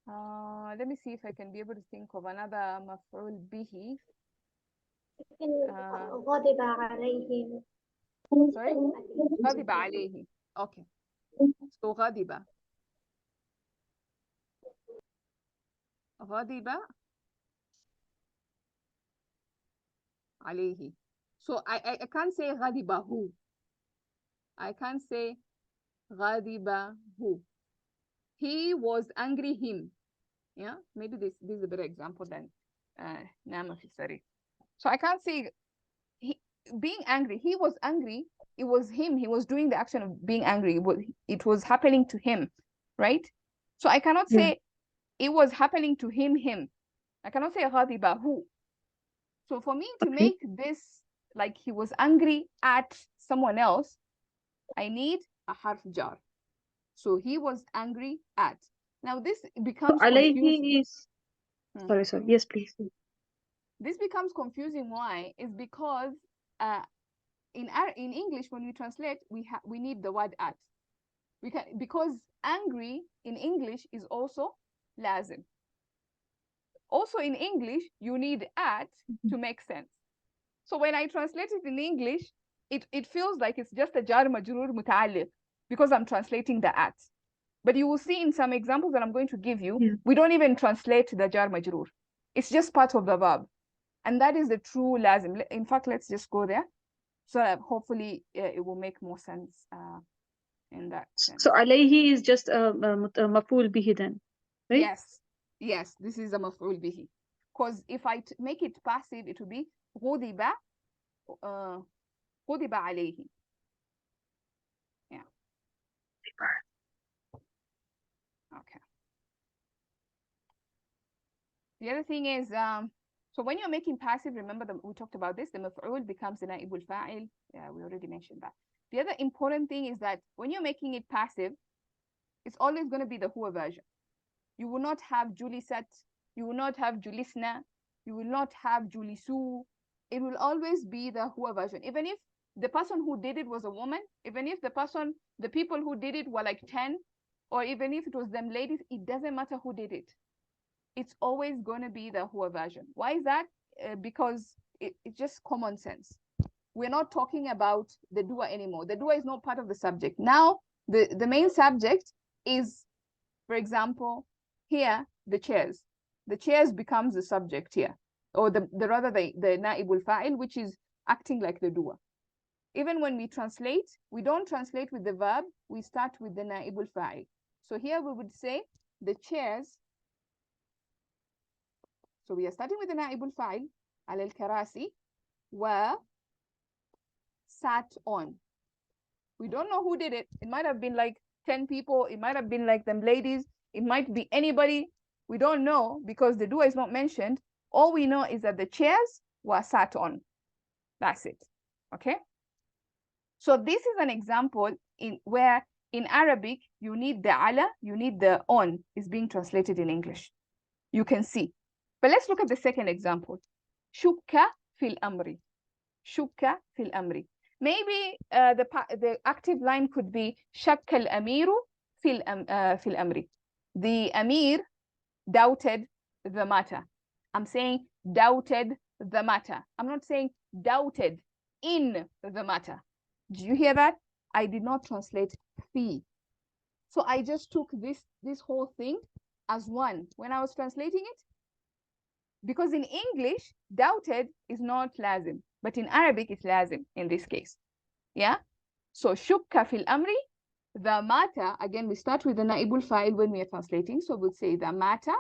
Let me see if I can be able to think of another مفعول به. غضب عليهم. Sorry? غضب عليه. Okay. So غضب. غضب عليه. So I can't say غضبه. I can't say غضبه. He was angry him. Yeah, maybe this is a better example than نام في السرير. So I can't say being angry. He was angry. It was him. He was doing the action of being angry. It was happening to him, right? So I cannot say it was happening to him. I cannot say غضبه. So for me to make this like he was angry at someone else, I need a harf jar. So he was angry at. Now this becomes confusing. Sorry. Yes, please. This becomes confusing. Why? Is because in English when we translate we need the word at. Because angry in English is also lazim. Also in English you need at to make sense. So when I translate it in English, it feels like it's just a jar majroor muta'alliq because I'm translating the at. But you will see in some examples that I'm going to give you, we don't even translate the jar majroor. It's just part of the verb. And that is the true lazim. In fact, let's just go there. So that hopefully it will make more sense in that sense. So alayhi is just a maf'ul bihi then, right? Yes, this is a maf'ul bihi. Because if I make it passive, it will be غضب عليه. Yeah. Okay. The other thing is, so when you're making passive, remember that we talked about this, the maf'ul becomes the na'ibul fa'il. Yeah, we already mentioned that. The other important thing is that when you're making it passive, it's always going to be the huwa version. You will not have julisat, you will not have julisna, you will not have julisu. It will always be the huwa version. Even if the person who did it was a woman, even if the people who did it were like 10, or even if it was them ladies, it doesn't matter who did it. It's always going to be the huwa version. Why is that? Because it's just common sense. We're not talking about the dua anymore. The dua is not part of the subject. Now, the main subject is, for example, here, the chairs. The chairs becomes the subject here. Or the na'ibul fa'il, which is acting like the dua. Even when we translate, we don't translate with the verb, we start with the na'ibul fa'il. So here we would say the chairs. So we are starting with the na'ibul fa'il, al karasi, were sat on. We don't know who did it. It might have been like 10 people. It might have been like them ladies. It might be anybody. We don't know because the dua is not mentioned. All we know is that the chairs were sat on. That's it. Okay. So this is an example where in Arabic, you need the ala, you need the on is being translated in English. You can see. But let's look at the second example. Shukka fil amri. Shukka fil amri. Maybe the active line could be shakka al-amiru fil amri. The amir doubted the matter. I'm saying doubted the matter. I'm not saying doubted in the matter. Do you hear that? I did not translate fi. So I just took this whole thing as one when I was translating it. Because in English, doubted is not lazim. But in Arabic, it's lazim in this case. Yeah? So shukka fil amri, the matter, again, we start with the na'ibul fa'il when we are translating. So we'll say the matter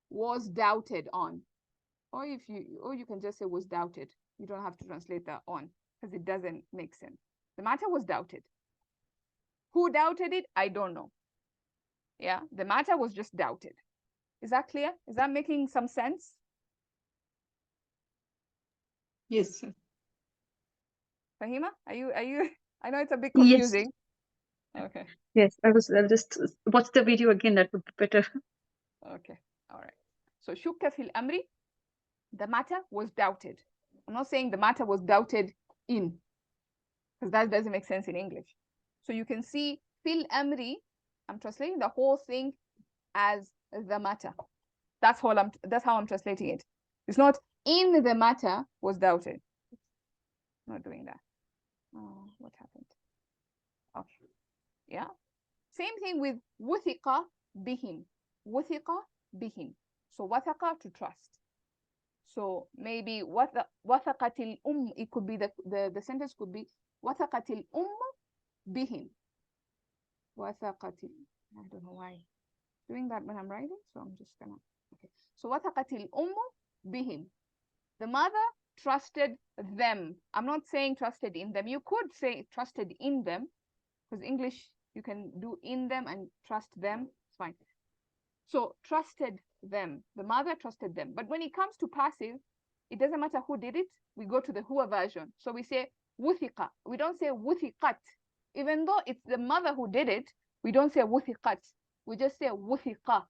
was doubted on. Or you can just say was doubted. You don't have to translate that on because it doesn't make sense. The matter was doubted. Who doubted it? I don't know. Yeah, the matter was just doubted. Is that clear? Is that making some sense? Yes, sir. Fahima, are you? I know it's a bit confusing. Yes. Okay. Yes, I'll just watch the video again. That would be better. Okay. All right. So shukka fil amri, the matter was doubted. I'm not saying the matter was doubted in, because that doesn't make sense in English. So you can see fil amri, I'm translating the whole thing as the matter. That's how I'm translating it. It's not in the matter was doubted. Not doing that. Oh, what happened? Okay. Yeah. Same thing with wuthiqa bihim. Wuthiqa bihim. So wathaqa, to trust. So maybe wathaqatil it could be the sentence could be wathaqatil bihim. Wathaqatil. I don't know why doing that when I'm writing, so I'm just gonna. Okay. So wathaqatil bihim. The mother trusted them. I'm not saying trusted in them. You could say trusted in them, because English you can do in them and trust them. It's fine. So trusted them. The mother trusted them. But when it comes to passive, it doesn't matter who did it. We go to the huwa version. So we say wuthiqa. We don't say wuthiqat. Even though it's the mother who did it, we don't say wuthiqat. We just say wuthiqa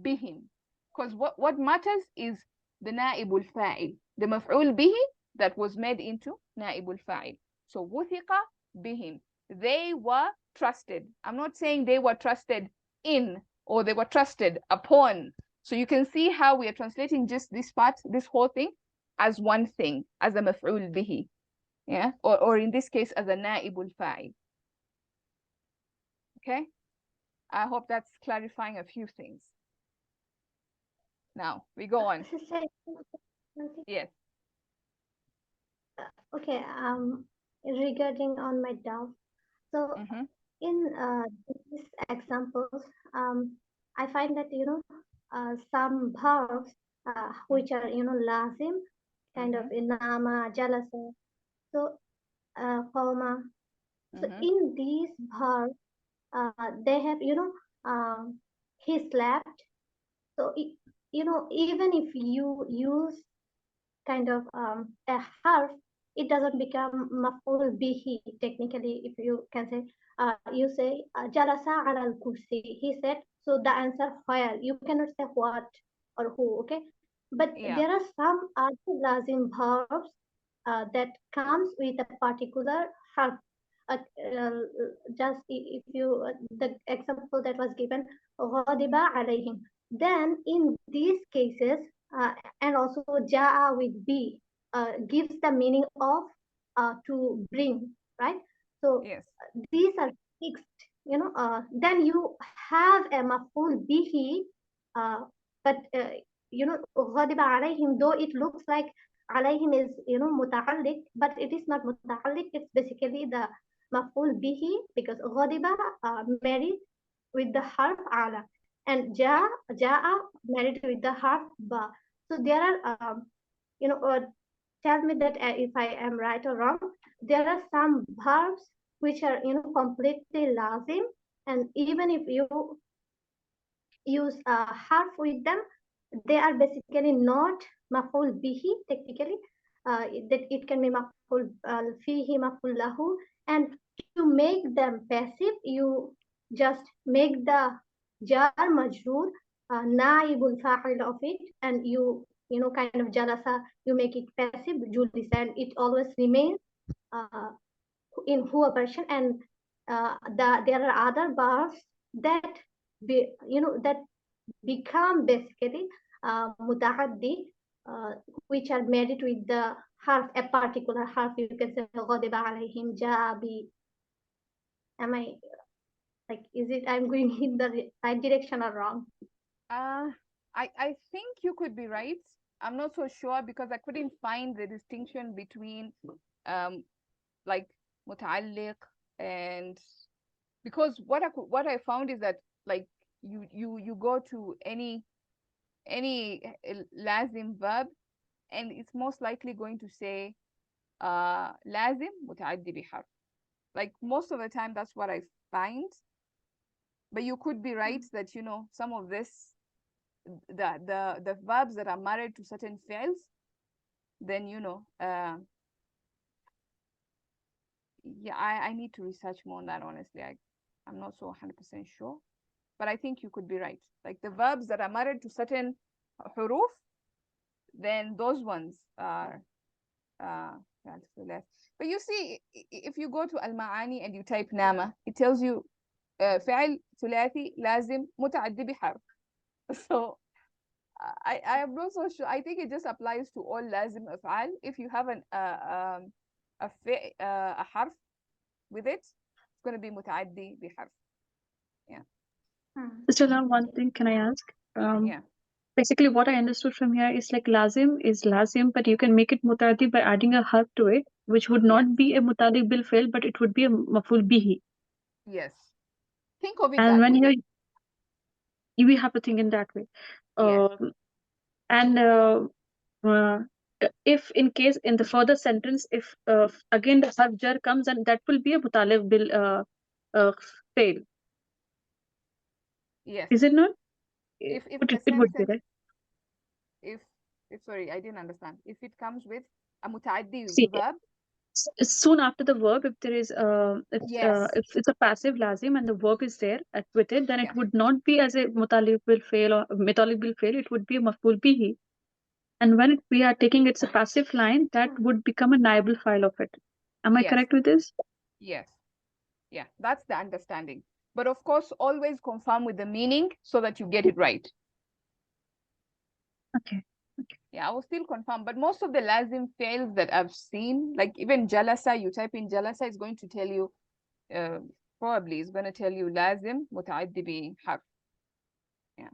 bihim. Because what matters is the naibul fa'il, the maf'ul bihi that was made into naibul fa'il. So wuthiqa bihim. They were trusted. I'm not saying they were trusted in or they were trusted upon. So you can see how we are translating just this part, this whole thing, as one thing, as a maf'ul bihi. Yeah, or in this case, as a naibul fa'il. Okay, I hope that's clarifying a few things. Now we go on. Yes. Okay. Regarding on my doubt, so in these examples, I find that some verbs which are lazim, kind of inama, jalasa, so qawma. So in these verbs, they have he slept. So even if you use kind of a harf, it doesn't become maf'ul bihi technically. If you can say, you say jalasa ala al kursi, he sat. So the answer where, you cannot say what or who. Okay, but there are some other lazim verbs that comes with a particular harf. Just if you the example that was given, ghadiba alayhim, then in these cases, and also ja'a with b gives the meaning of to bring, right? So yes, these are fixed, then you have a maf'ul bihi, but ghadiba alayhim, though it looks like alayhim is muta'alliq, but it is not muta'alliq. It's basically the maf'ul bihi, because ghadiba married with the harf ala, and ja'a married with the harf ba. So there are tell me that if I am right or wrong. There are some verbs which are completely lazim, and even if you use a harf with them, they are basically not maf'ul bihi technically. That it can be maf'ul fihi, maf'ul lahu, and to make them passive, you just make the jar majroor naibul fa'il of it, and kind of jalasa, you make it passive julis, and it always remains in huwa version. And there are other verbs that that become basically muta'addi, which are married with the harf, a particular harf. You can say ghadiba alayhim, ja'a bi. Am I like, is it I'm going in the right direction or wrong? I think you could be right. I'm not so sure because I couldn't find the distinction between like muta'alliq and, because what I found is that like you go to any lazim verb and it's most likely going to say lazim muta'addi biharf. Like most of the time that's what I find. But you could be right that some of this, the verbs that are married to certain fi'ls, then yeah, I need to research more on that, honestly. I'm not so 100% sure, but I think you could be right. Like the verbs that are married to certain huruf, then those ones are فعل ثلاثي. But you see, if you go to المعاني and you type نام, it tells you فعل ثلاثي لازم متعدي بحرف. So I am not so sure. I think it just applies to all لازم أفعال. If you have a حرف with it, it's going to be متعدي بحرف. Yeah. Still, one thing can I ask? Yeah. Basically, what I understood from here is like lazim is lazim, but you can make it mutadi by adding a harf to it, which would not be a mutadi bil fail, but it would be a maful bihi. Yes. Think of it And that when way. we have to think in that way. Yes. And if in case in the further sentence, if again the harf jar comes, and that will be a mutalib bil fail. Yes. Is it not? If it the would be, sentence, right? if sorry, I didn't understand. If it comes with a muta'addi See, verb, soon after the verb, if there is yes, if it's a passive lazim and the verb is there with it, then yeah, it would not be as a mutalib bil fail or mutalib bil fail. It would be a maf'ul bihi. And when we are taking it's a passive line, that would become a naibul file of it. Am I yes, correct with this? yes, yeah, that's the understanding. But of course, always confirm with the meaning so that you get it right. Okay. Yeah, I will still confirm, but most of the lazim fails that I've seen, like even jalasa, you type in jalasa, it's going to tell you, probably it's going to tell you lazim muta'addi bi harf. Yeah.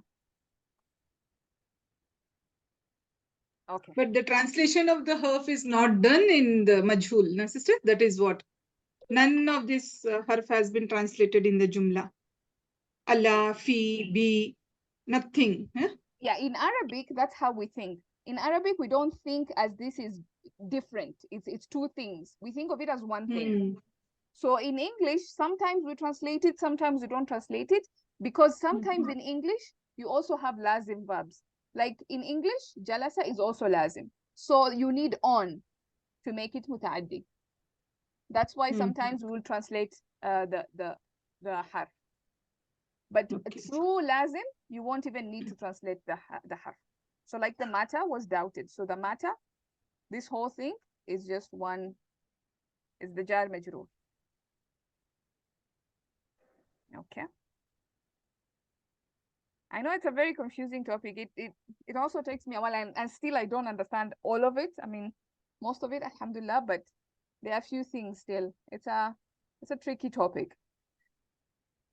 Okay. But the translation of the harf is not done in the majhul, na sister? That is what. None of this harf has been translated in the jumla. Allah, fi, bi, nothing. Huh? Yeah, in Arabic, that's how we think. In Arabic, we don't think as this is different. It's two things. We think of it as one thing. So in English, sometimes we translate it, sometimes we don't translate it, because sometimes in English, you also have lazim verbs. Like in English, jalasa is also lazim. So you need on to make it muta'addi. That's why sometimes we will translate the harf. But through lazim, you won't even need to translate the harf. So like the mata was doubted. So the mata, this whole thing is just one, is the jar majroor. Okay. I know it's a very confusing topic. It also takes me a while, and still I don't understand all of it. I mean, most of it, alhamdulillah, but there are a few things still. It's a tricky topic.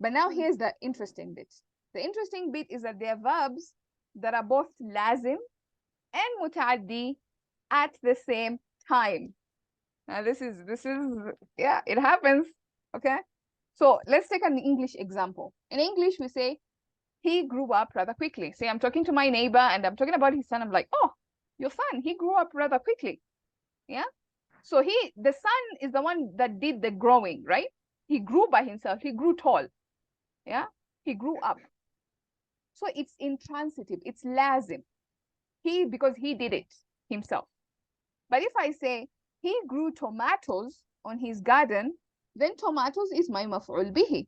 But now here's the interesting bit. The interesting bit is that there are verbs that are both lazim and muta'addi at the same time. Now this is yeah, it happens. Okay. So let's take an English example. In English, we say he grew up rather quickly. Say I'm talking to my neighbor and I'm talking about his son. I'm like, oh, your son, he grew up rather quickly. Yeah. So the son is the one that did the growing, right? He grew by himself. He grew tall. Yeah. He grew up. So it's intransitive. It's lazim. Because he did it himself. But if I say he grew tomatoes on his garden, then tomatoes is my maf'ul bihi.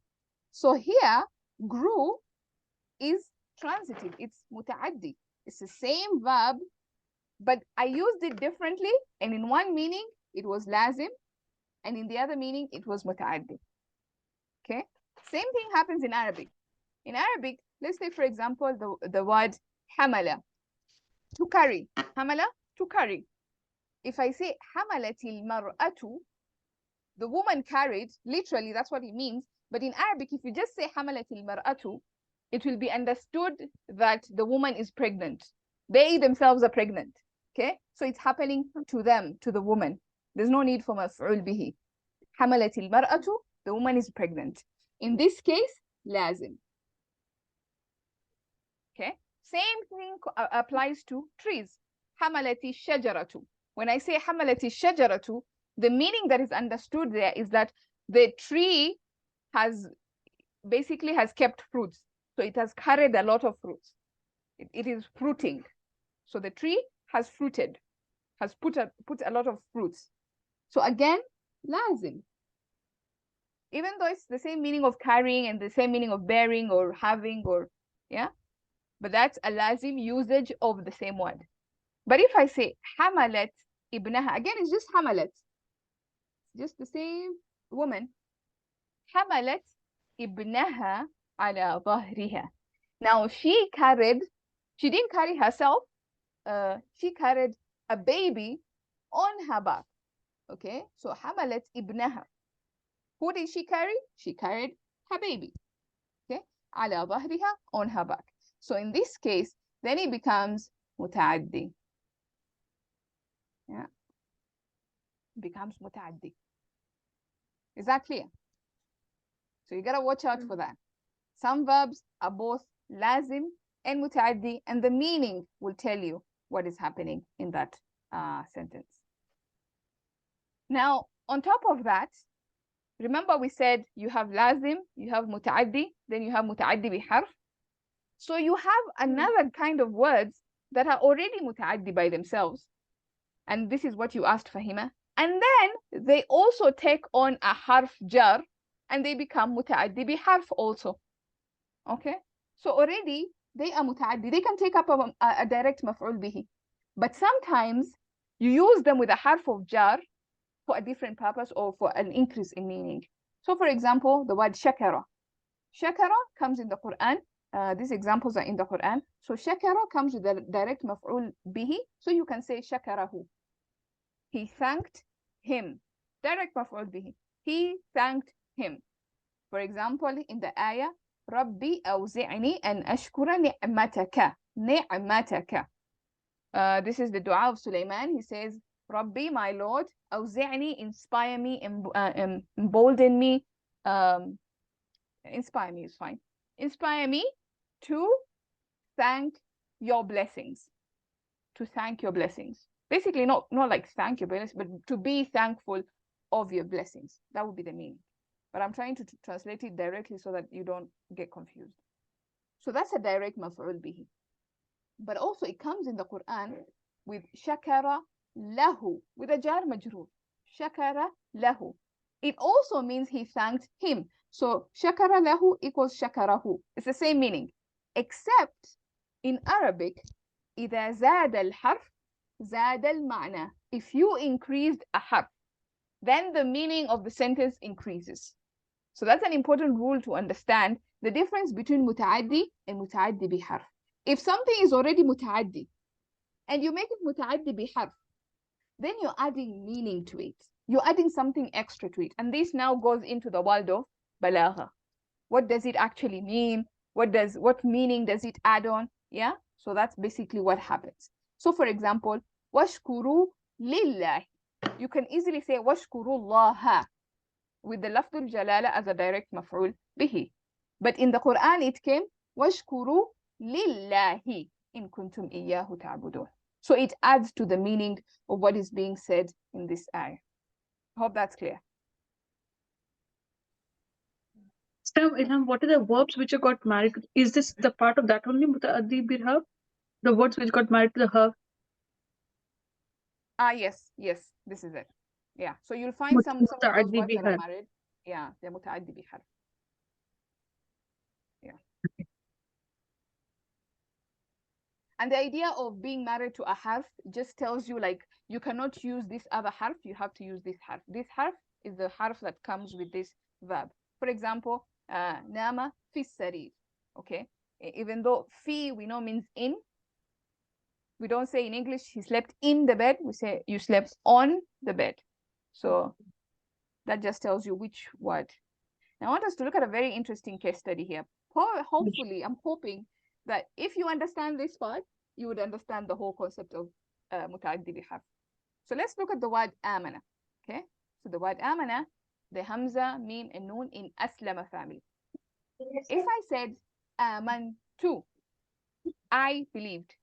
So here, grew is transitive. It's muta'addi. It's the same verb, but I used it differently. And in one meaning, it was lazim. And in the other meaning, it was muta'addi. Okay? Same thing happens in Arabic. In Arabic, let's say, for example, the word hamala, to carry. Hamala, to carry. If I say hamalatil mar'atu, the woman carried, literally, that's what it means. But in Arabic, if you just say hamalatil mar'atu, it will be understood that the woman is pregnant. They themselves are pregnant. Okay? So it's happening to them, to the woman. There's no need for maf'ul bihi. Hamalatil mar'atu, the woman is pregnant. In this case, lazim. Okay? Same thing applies to trees. Hamalati shajaratu. When I say hamalati shajaratu, the meaning that is understood there is that the tree has kept fruits. So it has carried a lot of fruits. It is fruiting. So the tree has fruited, has put a lot of fruits. So again, lazim. Even though it's the same meaning of carrying and the same meaning of bearing or having or, yeah, but that's a lazim usage of the same word. But if I say hamalat ابنها. Again, it's just حملت. Just the same woman. حملت ابنها على ظهرها. Now she didn't carry herself. She carried a baby on her back. Okay, so حملت ابنها. Who did she carry? She carried her baby. Okay, على ظهرها, on her back. So in this case, then it becomes متعدي. Yeah, it becomes متعدي. Is that clear? So you gotta watch out for that. Some verbs are both lazim and متعدي, and the meaning will tell you what is happening in that sentence. Now, on top of that, remember we said you have lazim, you have متعدي, then you have متعدي بحرف. So you have another kind of words that are already متعدي by themselves. And this is what you asked, Fahima. And then they also take on a harf jar, and they become متعدي بحرف also. Okay? So already they are متعدي. They can take up a direct مفعول به. But sometimes you use them with a harf of jar for a different purpose or for an increase in meaning. So for example, the word shakara. Shakara comes in the Quran. These examples are in the Quran. So shakara comes with the direct maf'ul bihi. So you can say shakarahu. He thanked him. Direct maf'ul bihi. He thanked him. For example, in the ayah, Rabbi awzi'ni an ashkura ni'mataka. Ni'mataka. This is the dua of Sulaiman. He says, Rabbi, my Lord, awzi'ni, inspire me, embolden me. Inspire me is fine. Inspire me to thank your blessings. To thank your blessings. Basically, not like thank your blessings, but to be thankful of your blessings. That would be the meaning. But I'm trying to translate it directly so that you don't get confused. So that's a direct maf'ul bihi. But also it comes in the Quran with shakara lahu, with a jar majroor. Shakara lahu. It also means he thanked him. So shakara lahu equals shakarahu. It's the same meaning. Except in Arabic, إذا زاد الحرف زاد المعنى. If you increased a harf, then the meaning of the sentence increases. So that's an important rule to understand the difference between متعدي and متعدي بحرف. If something is already متعدي and you make it متعدي بحرف, then you're adding meaning to it. You're adding something extra to it. And this now goes into the world of balagha. What does it actually mean? What meaning does it add on? Yeah. So that's basically what happens. So for example, washkuru lillah. You can easily say washkuru Allah with the lafdul jalala as a direct maf'ul bihi. But in the Quran it came washkuru lillahi in kuntum iyyahu ta'budun. So it adds to the meaning of what is being said in this ayah. Hope that's clear. So, Ilham, what are the verbs which got married? Is this the part of that only, Muta'addi Biharf? The words which got married to the harf? Yes, this is it. Yeah, so you'll find some of those Muta'addi words that are Biharf. married. Yeah, they're متعدي بحرف. Yeah. And the idea of being married to a harf just tells you like you cannot use this other harf, you have to use this harf. This harf is the harf that comes with this verb. For example, nama fi sarir. Okay, even though fi we know means in, we don't say in English he slept in the bed, we say you slept on the bed. So that just tells you which word. Now I want us to look at a very interesting case study here. Hopefully, I'm hoping that if you understand this part, you would understand the whole concept of متعدي بحرف. So let's look at the word amana. Okay, so the word amana, the hamza, mim, and noon in aslama family. If I said amantu, I believed.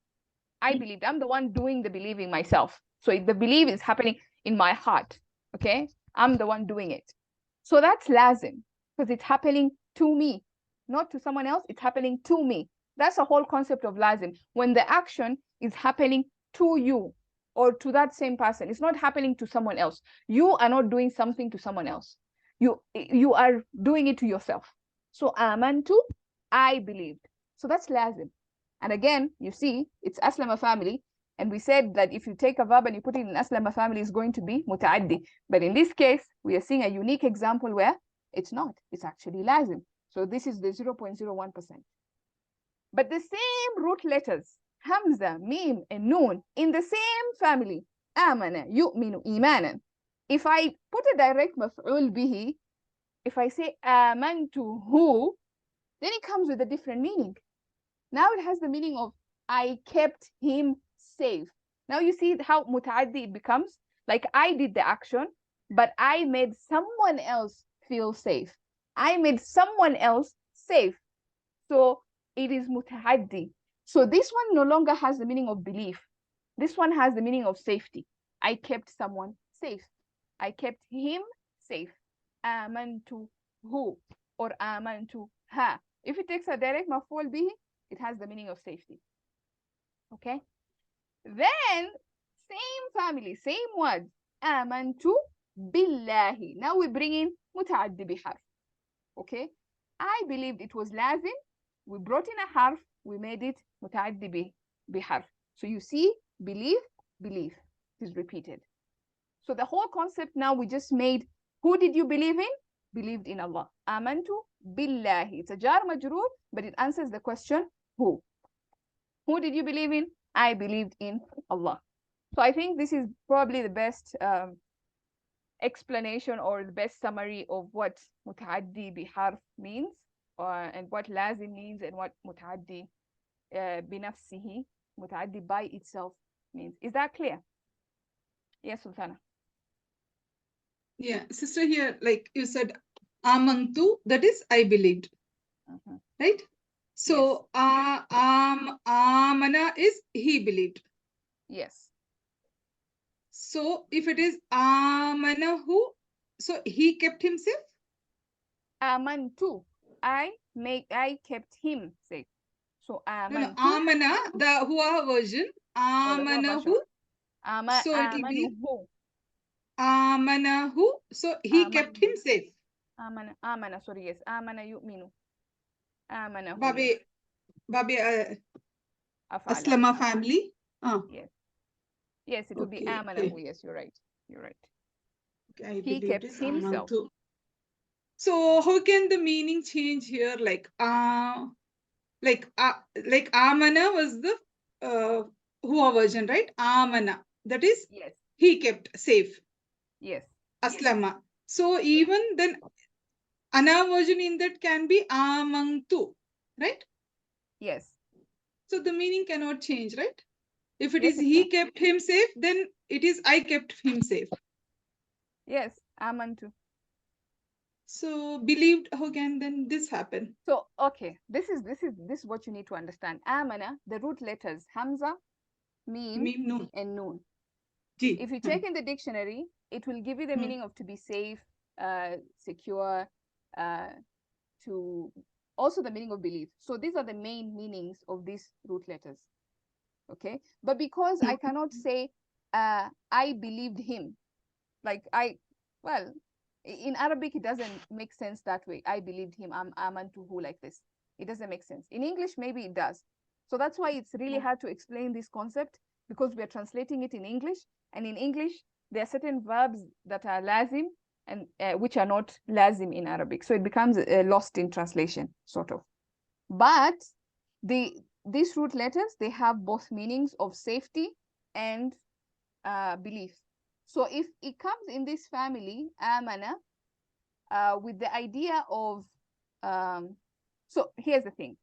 I'm the one doing the believing myself. So the belief is happening in my heart. Okay, I'm the one doing it. So that's lazim because it's happening to me, not to someone else. It's happening to me. That's the whole concept of lazim. When the action is happening to you or to that same person, it's not happening to someone else. You are not doing something to someone else. You are doing it to yourself. So amantu, I believed. So that's lazim. And again, you see, it's aslama family. And we said that if you take a verb and you put it in aslama family, it's going to be mutaaddi. But in this case, we are seeing a unique example where it's not. It's actually lazim. So this is the 0.01%. But the same root letters, hamza, mim, and noon, in the same family, amana, yu'minu, imanan. If I put a direct maf'ul bihi, if I say amantuhu, then it comes with a different meaning. Now it has the meaning of I kept him safe. Now you see how mutaaddi it becomes? Like I did the action, but I made someone else feel safe. I made someone else safe. So it is mutaaddi. So this one no longer has the meaning of belief. This one has the meaning of safety. I kept someone safe. I kept him safe. Amantu hu or amantu ha. If it takes a direct maf'ul bihi, it has the meaning of safety. Okay? Then, same family, same words. Amantu billahi. Now we bring in muta'addi biharf. Okay? I believed it was lazim. We brought in a harf. We made it muta'addi biharf. So you see, believe, believe. It is repeated. So the whole concept now we just made, who did you believe in? Believed in Allah. Amantu billahi. It's a jar majroor, but it answers the question, who? Who did you believe in? I believed in Allah. So I think this is probably the best explanation or the best summary of what mutaaddi biharf means, and what lazim means, and what mutaaddi binafsihi, mutaaddi by itself means. Is that clear? Yes, Sultana. Yeah, sister, here, like you said, amantu, that is I believed, right? So amana is he believed. Yes. So if it is amanahu, so he kept himself. Amantu, I kept him safe. So No, amantu. amana, the huwa version. Amanahu. So it will be amanahu. So he kept him safe. Amana, sorry, yes. Amana yu'minu. Amanahu. Babi Afala. Aslama family. Yes. Yes, it would be amanahu. Yes, you're right. You're right. Okay, He kept himself. amantu. So how can the meaning change here? Like amana was the huwa version, right? Amana. That is, yes, he kept safe. Yes. Aslama. So even then, ana version in that can be amantu, right? Yes. So the meaning cannot change, right? If it Yes, is it he can. kept him safe, then it is I kept him safe. Yes, amantu. So believed, how can then this happen? So okay, this is what you need to understand. Amana, the root letters hamza, mim, Noon. and noon. Ji. If you check in the dictionary, it will give you the meaning of to be safe, secure, to also the meaning of belief. So these are the main meanings of these root letters. Okay, but because I cannot say I believed him, like in Arabic it doesn't make sense that way. I believed him, I'm amantuhu, like this. It doesn't make sense. In English maybe it does. So that's why it's really hard to explain this concept, because we are translating it in English, and in English there are certain verbs that are lazim and which are not lazim in Arabic. So it becomes lost in translation, sort of. But these root letters, they have both meanings of safety and belief. So if it comes in this family, amana, with the idea of, so here's the thing.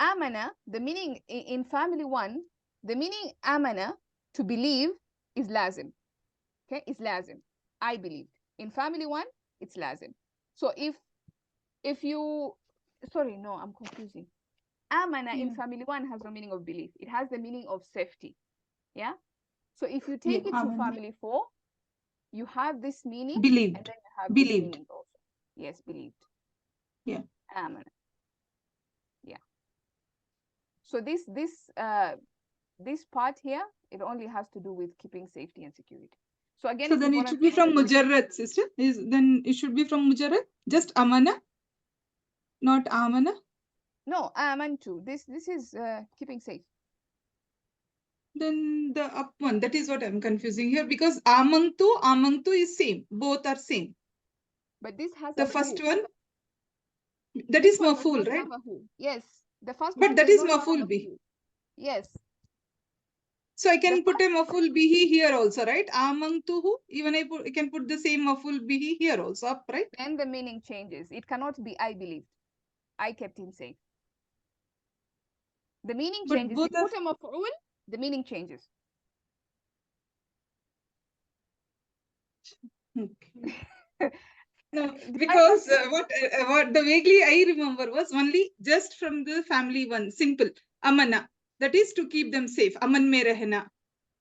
Amana, the meaning in family one, the meaning amana, to believe, is lazim. Okay, it's lazim. I believed. In family one, it's lazim. So if you, sorry, no, I'm confusing. Amana in family one has no meaning of belief. It has the meaning of safety. Yeah. So if you take it to family four, you have this meaning. Believed. And then you have Believed. this meaning also. Yes, believed. Yeah. Amana. Yeah. So this part here, it only has to do with keeping safety and security. So again, so then it should be from mujarrad, sister. Then it should be from mujarrad. Just amana, not amana. No, amantu. This is keeping safe. then the up one. That is what I'm confusing here because amangtu is same. Both are same. But this has The a first who. one, that This is one does maful, not right? have a who. Yes. The first But one that does is not have a maful bih. who. Yes. So I can The put a maful bihi here also, right? Amangtuhu. Even I can put the same maful bihi here also, up, right? Then the meaning changes. It cannot be I believed. I kept him safe. The meaning But changes. both You are put a maf'ul, the meaning changes. okay. No, Did I because confuse? what the vaguely I remember was only just from the family one, simple amana. That is to keep them safe. Aman mein rehna.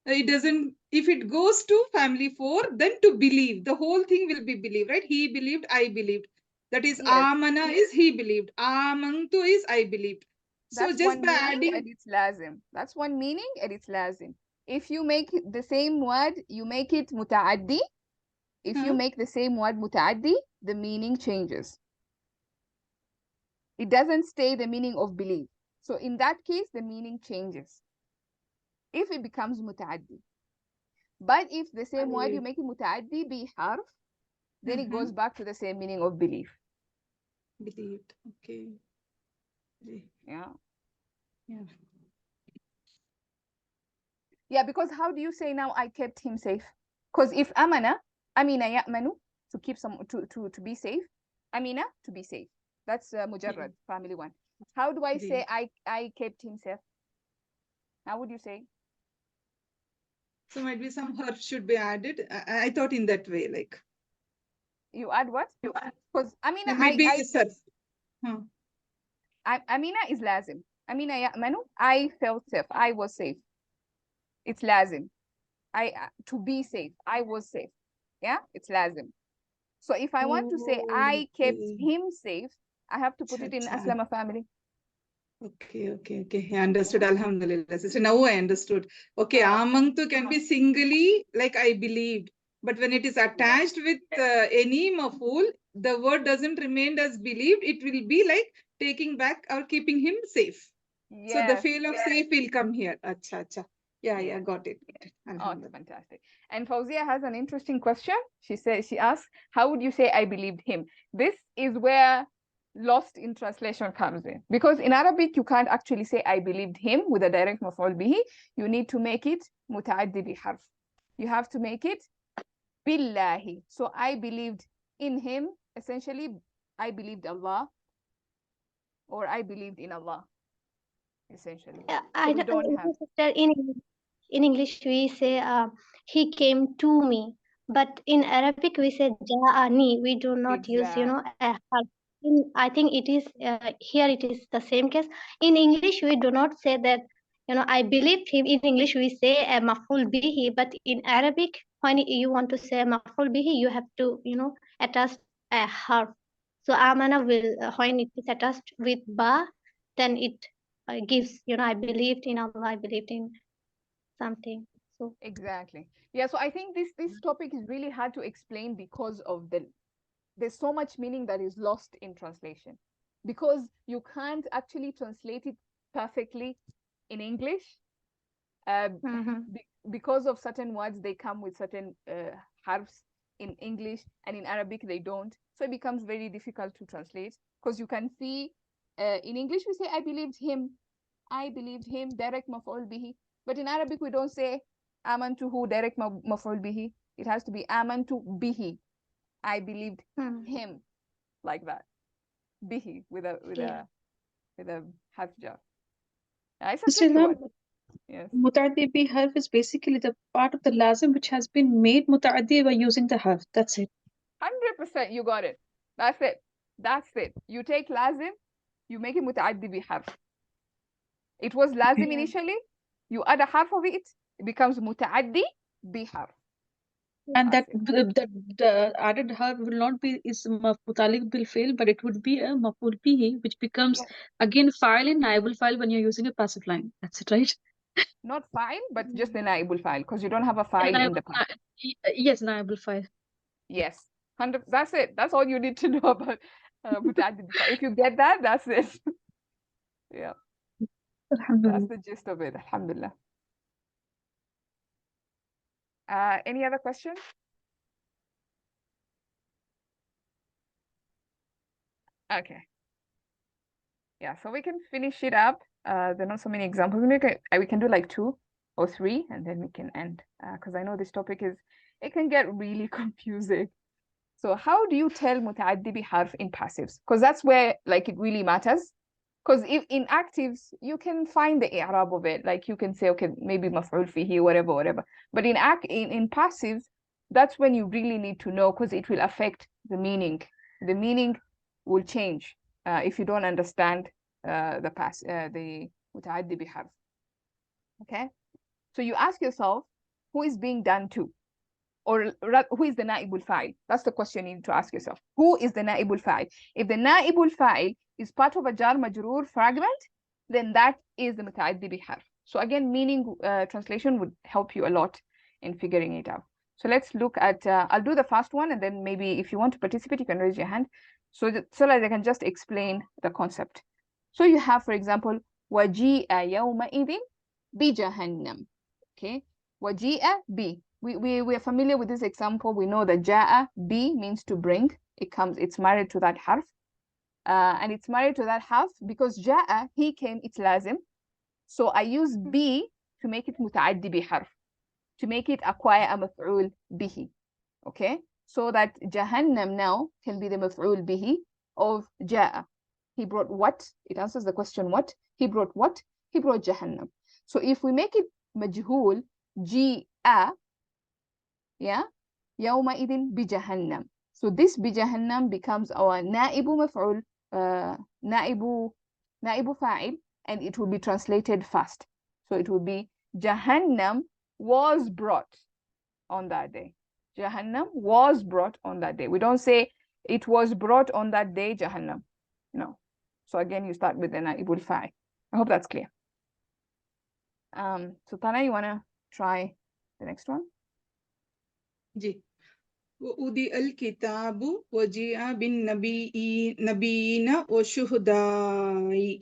It doesn't. If it goes to family four, then to believe. The whole thing will be believed, right? He believed, I believed. That is Yes. amana is he believed. Amantu is I believed. So That's just one by meaning adding, and it's lazim. That's one meaning and it's lazim. If you make the same word, you make it muta'addi. If you make the same word muta'addi, the meaning changes. It doesn't stay the meaning of belief. So in that case, the meaning changes if it becomes muta'addi. But if the same word you make it muta'addi biharf, then it goes back to the same meaning of belief. believed. Okay. Yeah. Yeah. Yeah, because how do you say now I kept him safe? Because if amina ya'manu, to keep some to be safe, amina to be safe. That's mujarrad, family one. How do I say I kept him safe? How would you say? So might be some harf should be added. I thought in that way, like You add what? Because amina might be surf. amina is lazim. Amina ya'manu, I felt safe. I was safe. It's lazim. To be safe. I was safe. Yeah, it's lazim. So if I want to say I kept him safe, I have to put it in Aslama family. Okay. I understood. Alhamdulillah. Sister, now I understood. Okay, amangtu can be singly, like I believed. But when it is attached with any maful, the word doesn't remain as believed. It will be like taking back or keeping him safe. Yes. So the feel of safe will come here. Acha. Yeah, got it. Oh, it's fantastic. And Fauzia has an interesting question. She asks, how would you say I believed him? This is where lost in translation comes in. Because in Arabic, you can't actually say I believed him with a direct maf'ul bihi. You need to make it muta'addi biharf. You have to make it billahi. So I believed in him. Essentially, I believed Allah or I believed in Allah. Essentially. So I we don't have. sister, in English we say he came to me, but in Arabic we say ja'ani. We do not use a harf. I think it is here it is the same case. In English we do not say that I believed him. In English we say a maf'ul bihi, but in Arabic when you want to say maf'ul bihi, you have to attach a harf. So amana will when it is attached with ba, then it gives I believed in Allah, I believed in something. So Exactly. Yeah, so I think this topic is really hard to explain because of there's so much meaning that is lost in translation, because you can't actually translate it perfectly in English. Because of certain words, they come with certain harfs in English, and in Arabic they don't. So it becomes very difficult to translate, because you can see in English we say I believed him, direct maf'ul bihi. But in Arabic we don't say amantuhu, direct maf'ul bihi. It has to be amantu bihi, I believed him, like that. Bihi with a harf jar. It's a tricky one. Yes. Muta'addi biharf is basically the part of the lazim which has been made muta'addi by using the harf. That's it. 100%, you got it. That's it. You take lazim, you make it muta'addi biharf. It was lazim initially, you add a harf of it, it becomes muta'addi biharf. And that the added harf will not be mutalik bil fail, but it would be a maf'ul bihi, which becomes again file in naibul file when you're using a passive line. That's it, right? Not file, but just the naibul file, because you don't have a file in the past. Yes, naibul file. Yes, 100. That's it. That's all you need to know about muta'addi biharf. If you get that, that's it. Yeah. That's the gist of it. Alhamdulillah. Any other questions? Okay. Yeah, so we can finish it up. There are not so many examples. We can do like 2 or 3, and then we can end. Because I know this topic it can get really confusing. So how do you tell متعدي بحرف in passives? Because that's where like it really matters. Because if in actives, you can find the i'rab of it. Like you can say, okay, maybe مفعول فيه, whatever. But in passives, that's when you really need to know, because it will affect the meaning. The meaning will change if you don't understand the متعدي بحرف. Okay? So you ask yourself, who is being done to? Or who is the naibul fa'il? That's the question you need to ask yourself. Who is the naibul fa'il? If the naibul fa'il is part of a jar majroor fragment, then that is the muta'addi biharf. So again, meaning translation would help you a lot in figuring it out. So let's look at, I'll do the first one, and then maybe if you want to participate, you can raise your hand so that I can just explain the concept. So you have, for example, وَجِيءَ يَوْمَئِذٍ بِجَهَنَّمْ. Okay, وَجِيءَ bi. We are familiar with this example. We know that ja'a, bi, means to bring. It's married to that harf. And it's married to that harf because ja'a, he came, it's lazim. So I use bi to make it muta'addi biharf, to make it acquire a maf'ul bihi. Okay? So that jahannam now can be the maf'ul bihi of ja'a. He brought what? It answers the question what? He brought what? He brought jahannam. So if we make it majhul, ji'a, yeah, يومئذ بجهنم. So this بجهنم becomes our نائب مفعول, نائب فاعل, and it will be translated fast. So it will be Jahannam was brought on that day. Jahannam was brought on that day. We don't say it was brought on that day, Jahannam. No. So again, you start with the naibul fa'il. I hope that's clear. So Tana, you want to try the next one? Ji وأودي الكتاب وجيء بالنبيين والشهداء.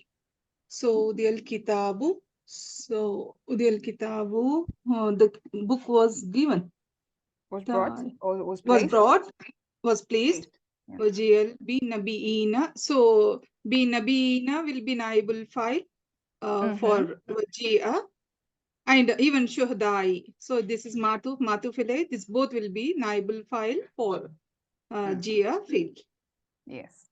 So the الكتاب, so the الكتاب, the book was given, Was brought or was was placed? brought, was placed. Yeah. وجيء بالنبيين. So بالنبيين will be naibul file for وجيء. And even shuhadai. So this is matuf ilay. This both will be naibul file for jia field. Yes,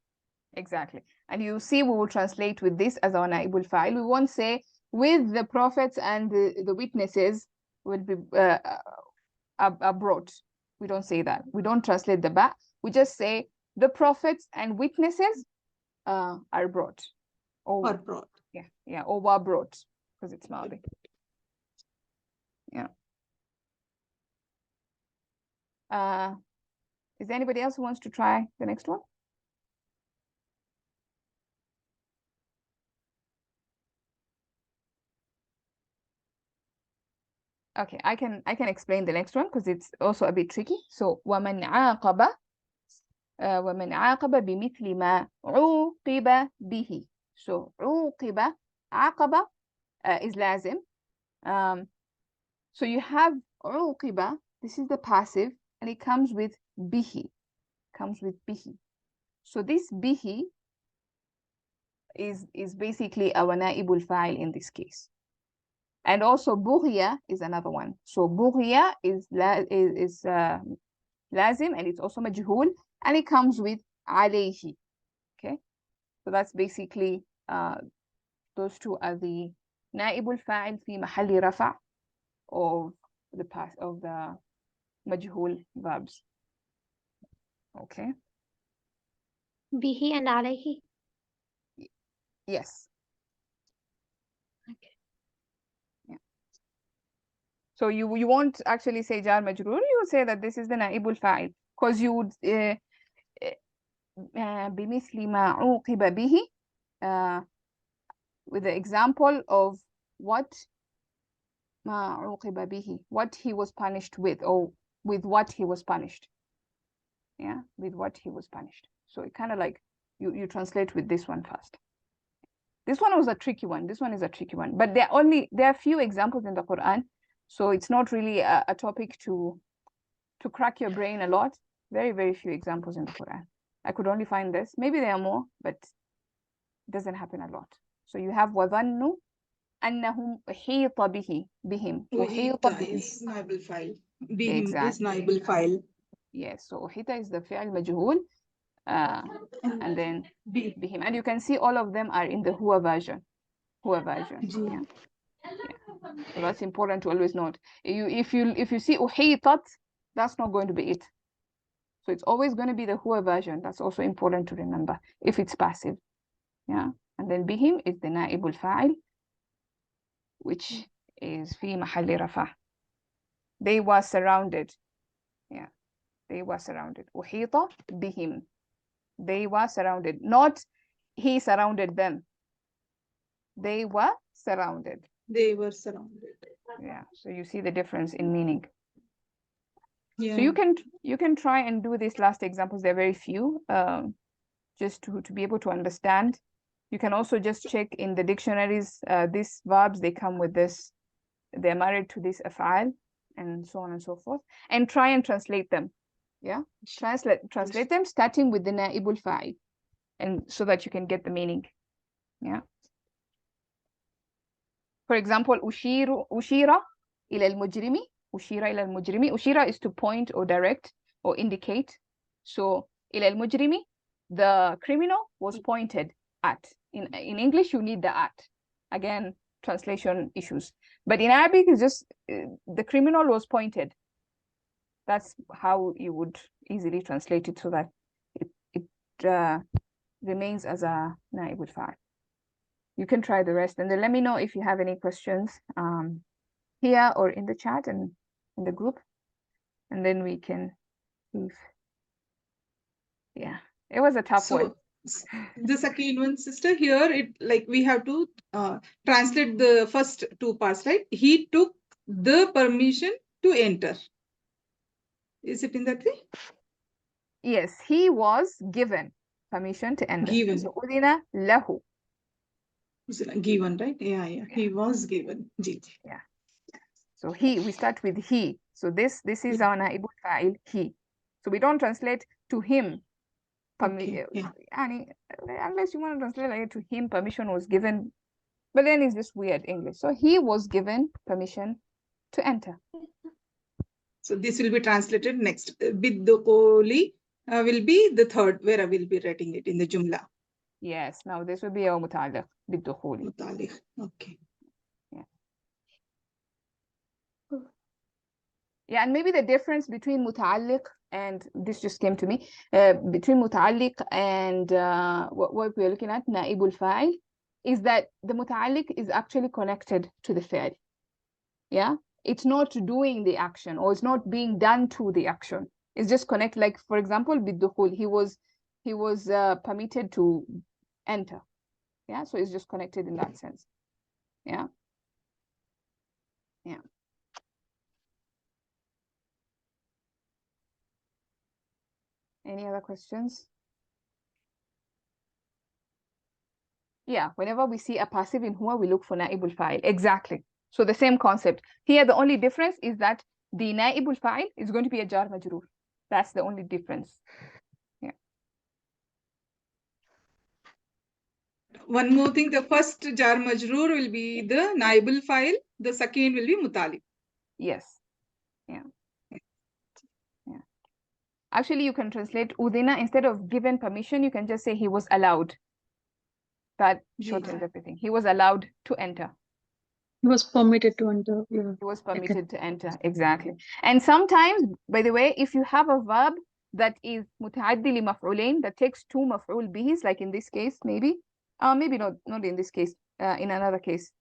exactly. And you see, we will translate with this as our naibul file. We won't say with the prophets and the witnesses will be are brought. We don't say that. We don't translate the ba. We just say the prophets and witnesses are brought. Or brought. Yeah, or were brought, because it's Mali. Yeah. Is there anybody else who wants to try the next one? Okay, I can explain the next one because it's also a bit tricky. So وَمَنْ عَاقَبَ بِمِثْلِ مَا عُوقِبَ بِهِ. So عُوقِبَ, عَاقَبَ is lazim. So you have عُوقِبَ, this is the passive, and it comes with bihi. So this bihi is basically our naibul fa'il in this case. And also bughya is another one. So bughya is lazim, and it's also majhul, and it comes with alayhi. Okay, so that's basically those two are the naibul fa'il fi mahalli rafa' of the majhul verbs. Okay. Bihi and alayhi. Yes. Okay. Yeah. So you won't actually say jar majrur. You would say that this is the naibul fa'il, because you would بمثل ما عوقب به, with the example of what ما عوقب به, what he was punished with, or with what he was punished. Yeah, with what he was punished. So it kind of like you translate with this one first. This one was a tricky one. This one is a tricky one. But there are few examples in the Quran So it's not really a topic to crack your brain a lot. Very, very few examples in the Quran. I could only find this. Maybe there are more, but it doesn't happen a lot. So you have وَظَنُّوا أَنَّهُمْ أُحِيطَ بِهِمْ أُحِيطَ Uhita بِهِم. is naibul file. Bihim is Exactly. naibul file. Yes, so أُحِيطَ is the فعل مجهول, and then بِهِم. And you can see all of them are in the huwa version. Huwa version. Yeah. So that's important to always note. If you see أُحِيطَت, that's not going to be it. So it's always going to be the huwa version. That's also important to remember if it's passive. Yeah. And then bihim is the naibul fa'il, which is fi mahalli rafa. They were surrounded. Yeah. They were surrounded. Uhita bihim. They were surrounded. Not he surrounded them. They were surrounded. They were surrounded. Yeah. So you see the difference in meaning. Yeah. So you can try and do these last examples. They're very few, just to be able to understand. You can also just check in the dictionaries. These verbs, they come with this. They're married to this af'al, and so on and so forth. And try and translate them. Yeah, translate them starting with the naibul fa'il, and so that you can get the meaning. Yeah. For example, ushira ila al-mujrimi. Ushira ila al-mujrimi. Ushira is to point or direct or indicate. So ila al-mujrimi, the criminal was pointed at. In English, you need the at. Again, translation issues. But in Arabic, it's just the criminal was pointed. That's how you would easily translate it so that it remains as a naibul fa'il. You can try the rest, and then let me know if you have any questions here or in the chat and in the group, and then we can see. Yeah, it was a tough one. The second one, sister, here it like we have to translate the first two parts, right? He took the permission to enter. Is it in that way? Yes, he was given permission to enter. Given. So udina lahu. Given, right? Yeah. He was given. Yeah. So we start with he. So this is our naibul fa'il, he. So we don't translate to him. Okay, yeah. Unless you want to translate like to him, permission was given. But then it's just weird English. So he was given permission to enter. So this will be translated next. Biddukhuli will be the third, where I will be writing it in the jumla. Yes, now this will be our muta'alliq, biddukhuli. Muta'alliq, okay. Yeah, and maybe the difference between muta'alliq and this just came to me, between muta'alliq and what we're looking at, naibul fa'il, is that the muta'alliq is actually connected to the fi'l. Yeah, it's not doing the action, or it's not being done to the action. It's just connect. Like for example, bidukhul, he was permitted to enter. Yeah, so it's just connected in that sense. Yeah. Any other questions? Yeah, whenever we see a passive in huwa, we look for naibul fa'il. Exactly. So the same concept. Here, the only difference is that the naibul fa'il is going to be a jar majroor. That's the only difference. Yeah. One more thing, the first jar majroor will be the naibul fa'il. The second will be muta'alliq. Yes. Yeah. Actually, you can translate udina, instead of given permission, you can just say he was allowed. That shortens everything. He was allowed to enter. He was permitted to enter. Yeah. He was permitted to enter, exactly. And sometimes, by the way, if you have a verb that is muta'addi li maf'ulain, that takes two maf'ul bihis, like in this case, maybe not in this case, in another case.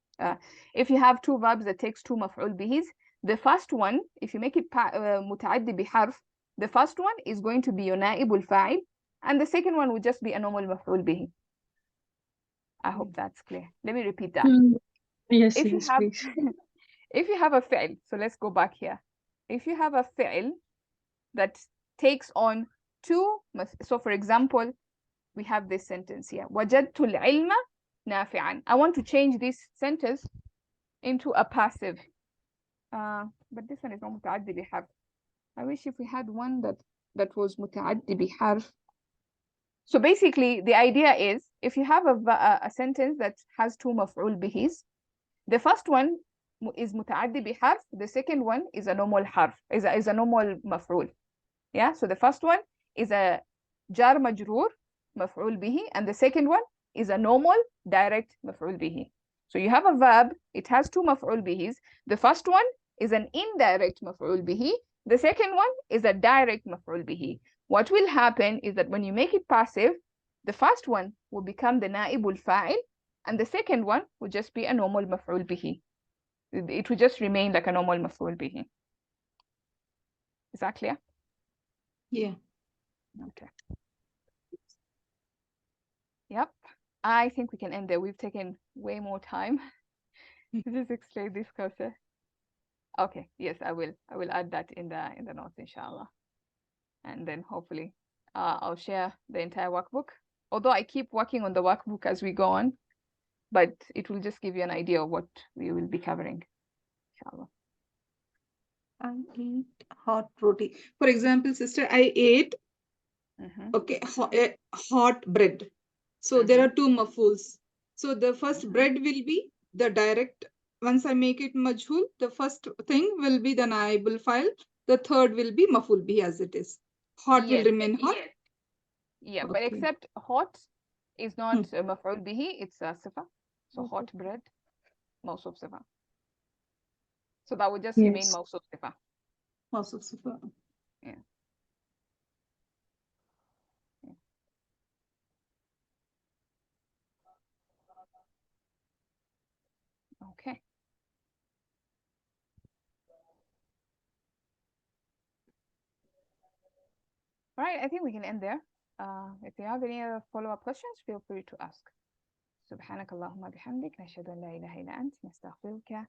If you have two verbs that takes two maf'ul bihis, the first one, if you make it muta'addi biharf, the first one is going to be your naibul fa'il, and the second one would just be a normal maf'ul bihi. I hope that's clear. Let me repeat that. Yes, If you have a fi'l, so let's go back here. If you have a fi'l that takes on two, so for example, we have this sentence here. وَجَدْتُ الْعِلْمَ نَافِعًا. I want to change this sentence into a passive. But this one is not متعدي بحرف. I wish if we had one that was متعدي بحرف. So basically, the idea is if you have a sentence that has two مفعول بهs, the first one is متعدي بحرف, the second one is a normal حرف, is a normal مفعول. Yeah, so the first one is a jar مجرور مفعول به, and the second one is a normal direct مفعول به. So you have a verb, it has two مفعول بهs. The first one is an indirect مفعول به. The second one is a direct مفعول به. What will happen is that when you make it passive, the first one will become the نائب الفاعل, and the second one will just be a normal مفعول به. It will just remain like a normal مفعول به. Is that clear? Yeah. Okay. Yep. I think we can end there. We've taken way more time to just explain this concept. Okay. Yes, I will add that in the notes, inshallah. And then hopefully I'll share the entire workbook. Although I keep working on the workbook as we go on, but it will just give you an idea of what we will be covering, inshallah. I ate hot roti. For example, sister, I ate okay hot bread. So there are two mafuls. So the first bread will be the direct. Once I make it majhul, the first thing will be the naibul file. The third will be maful bihi as it is. Hot will remain hot. Yeah, Okay. but except hot is not maf'ul bihi, it's a sifa. So hot bread, mawsuf sifa. So that would just remain mawsuf sifa. Mawsuf sifa. Yeah. Okay. All right, I think we can end there. If you have any other follow-up questions, feel free to ask. سبحانك اللهم بحمدك نشهد أن لا إله إلا أنت نستغفرك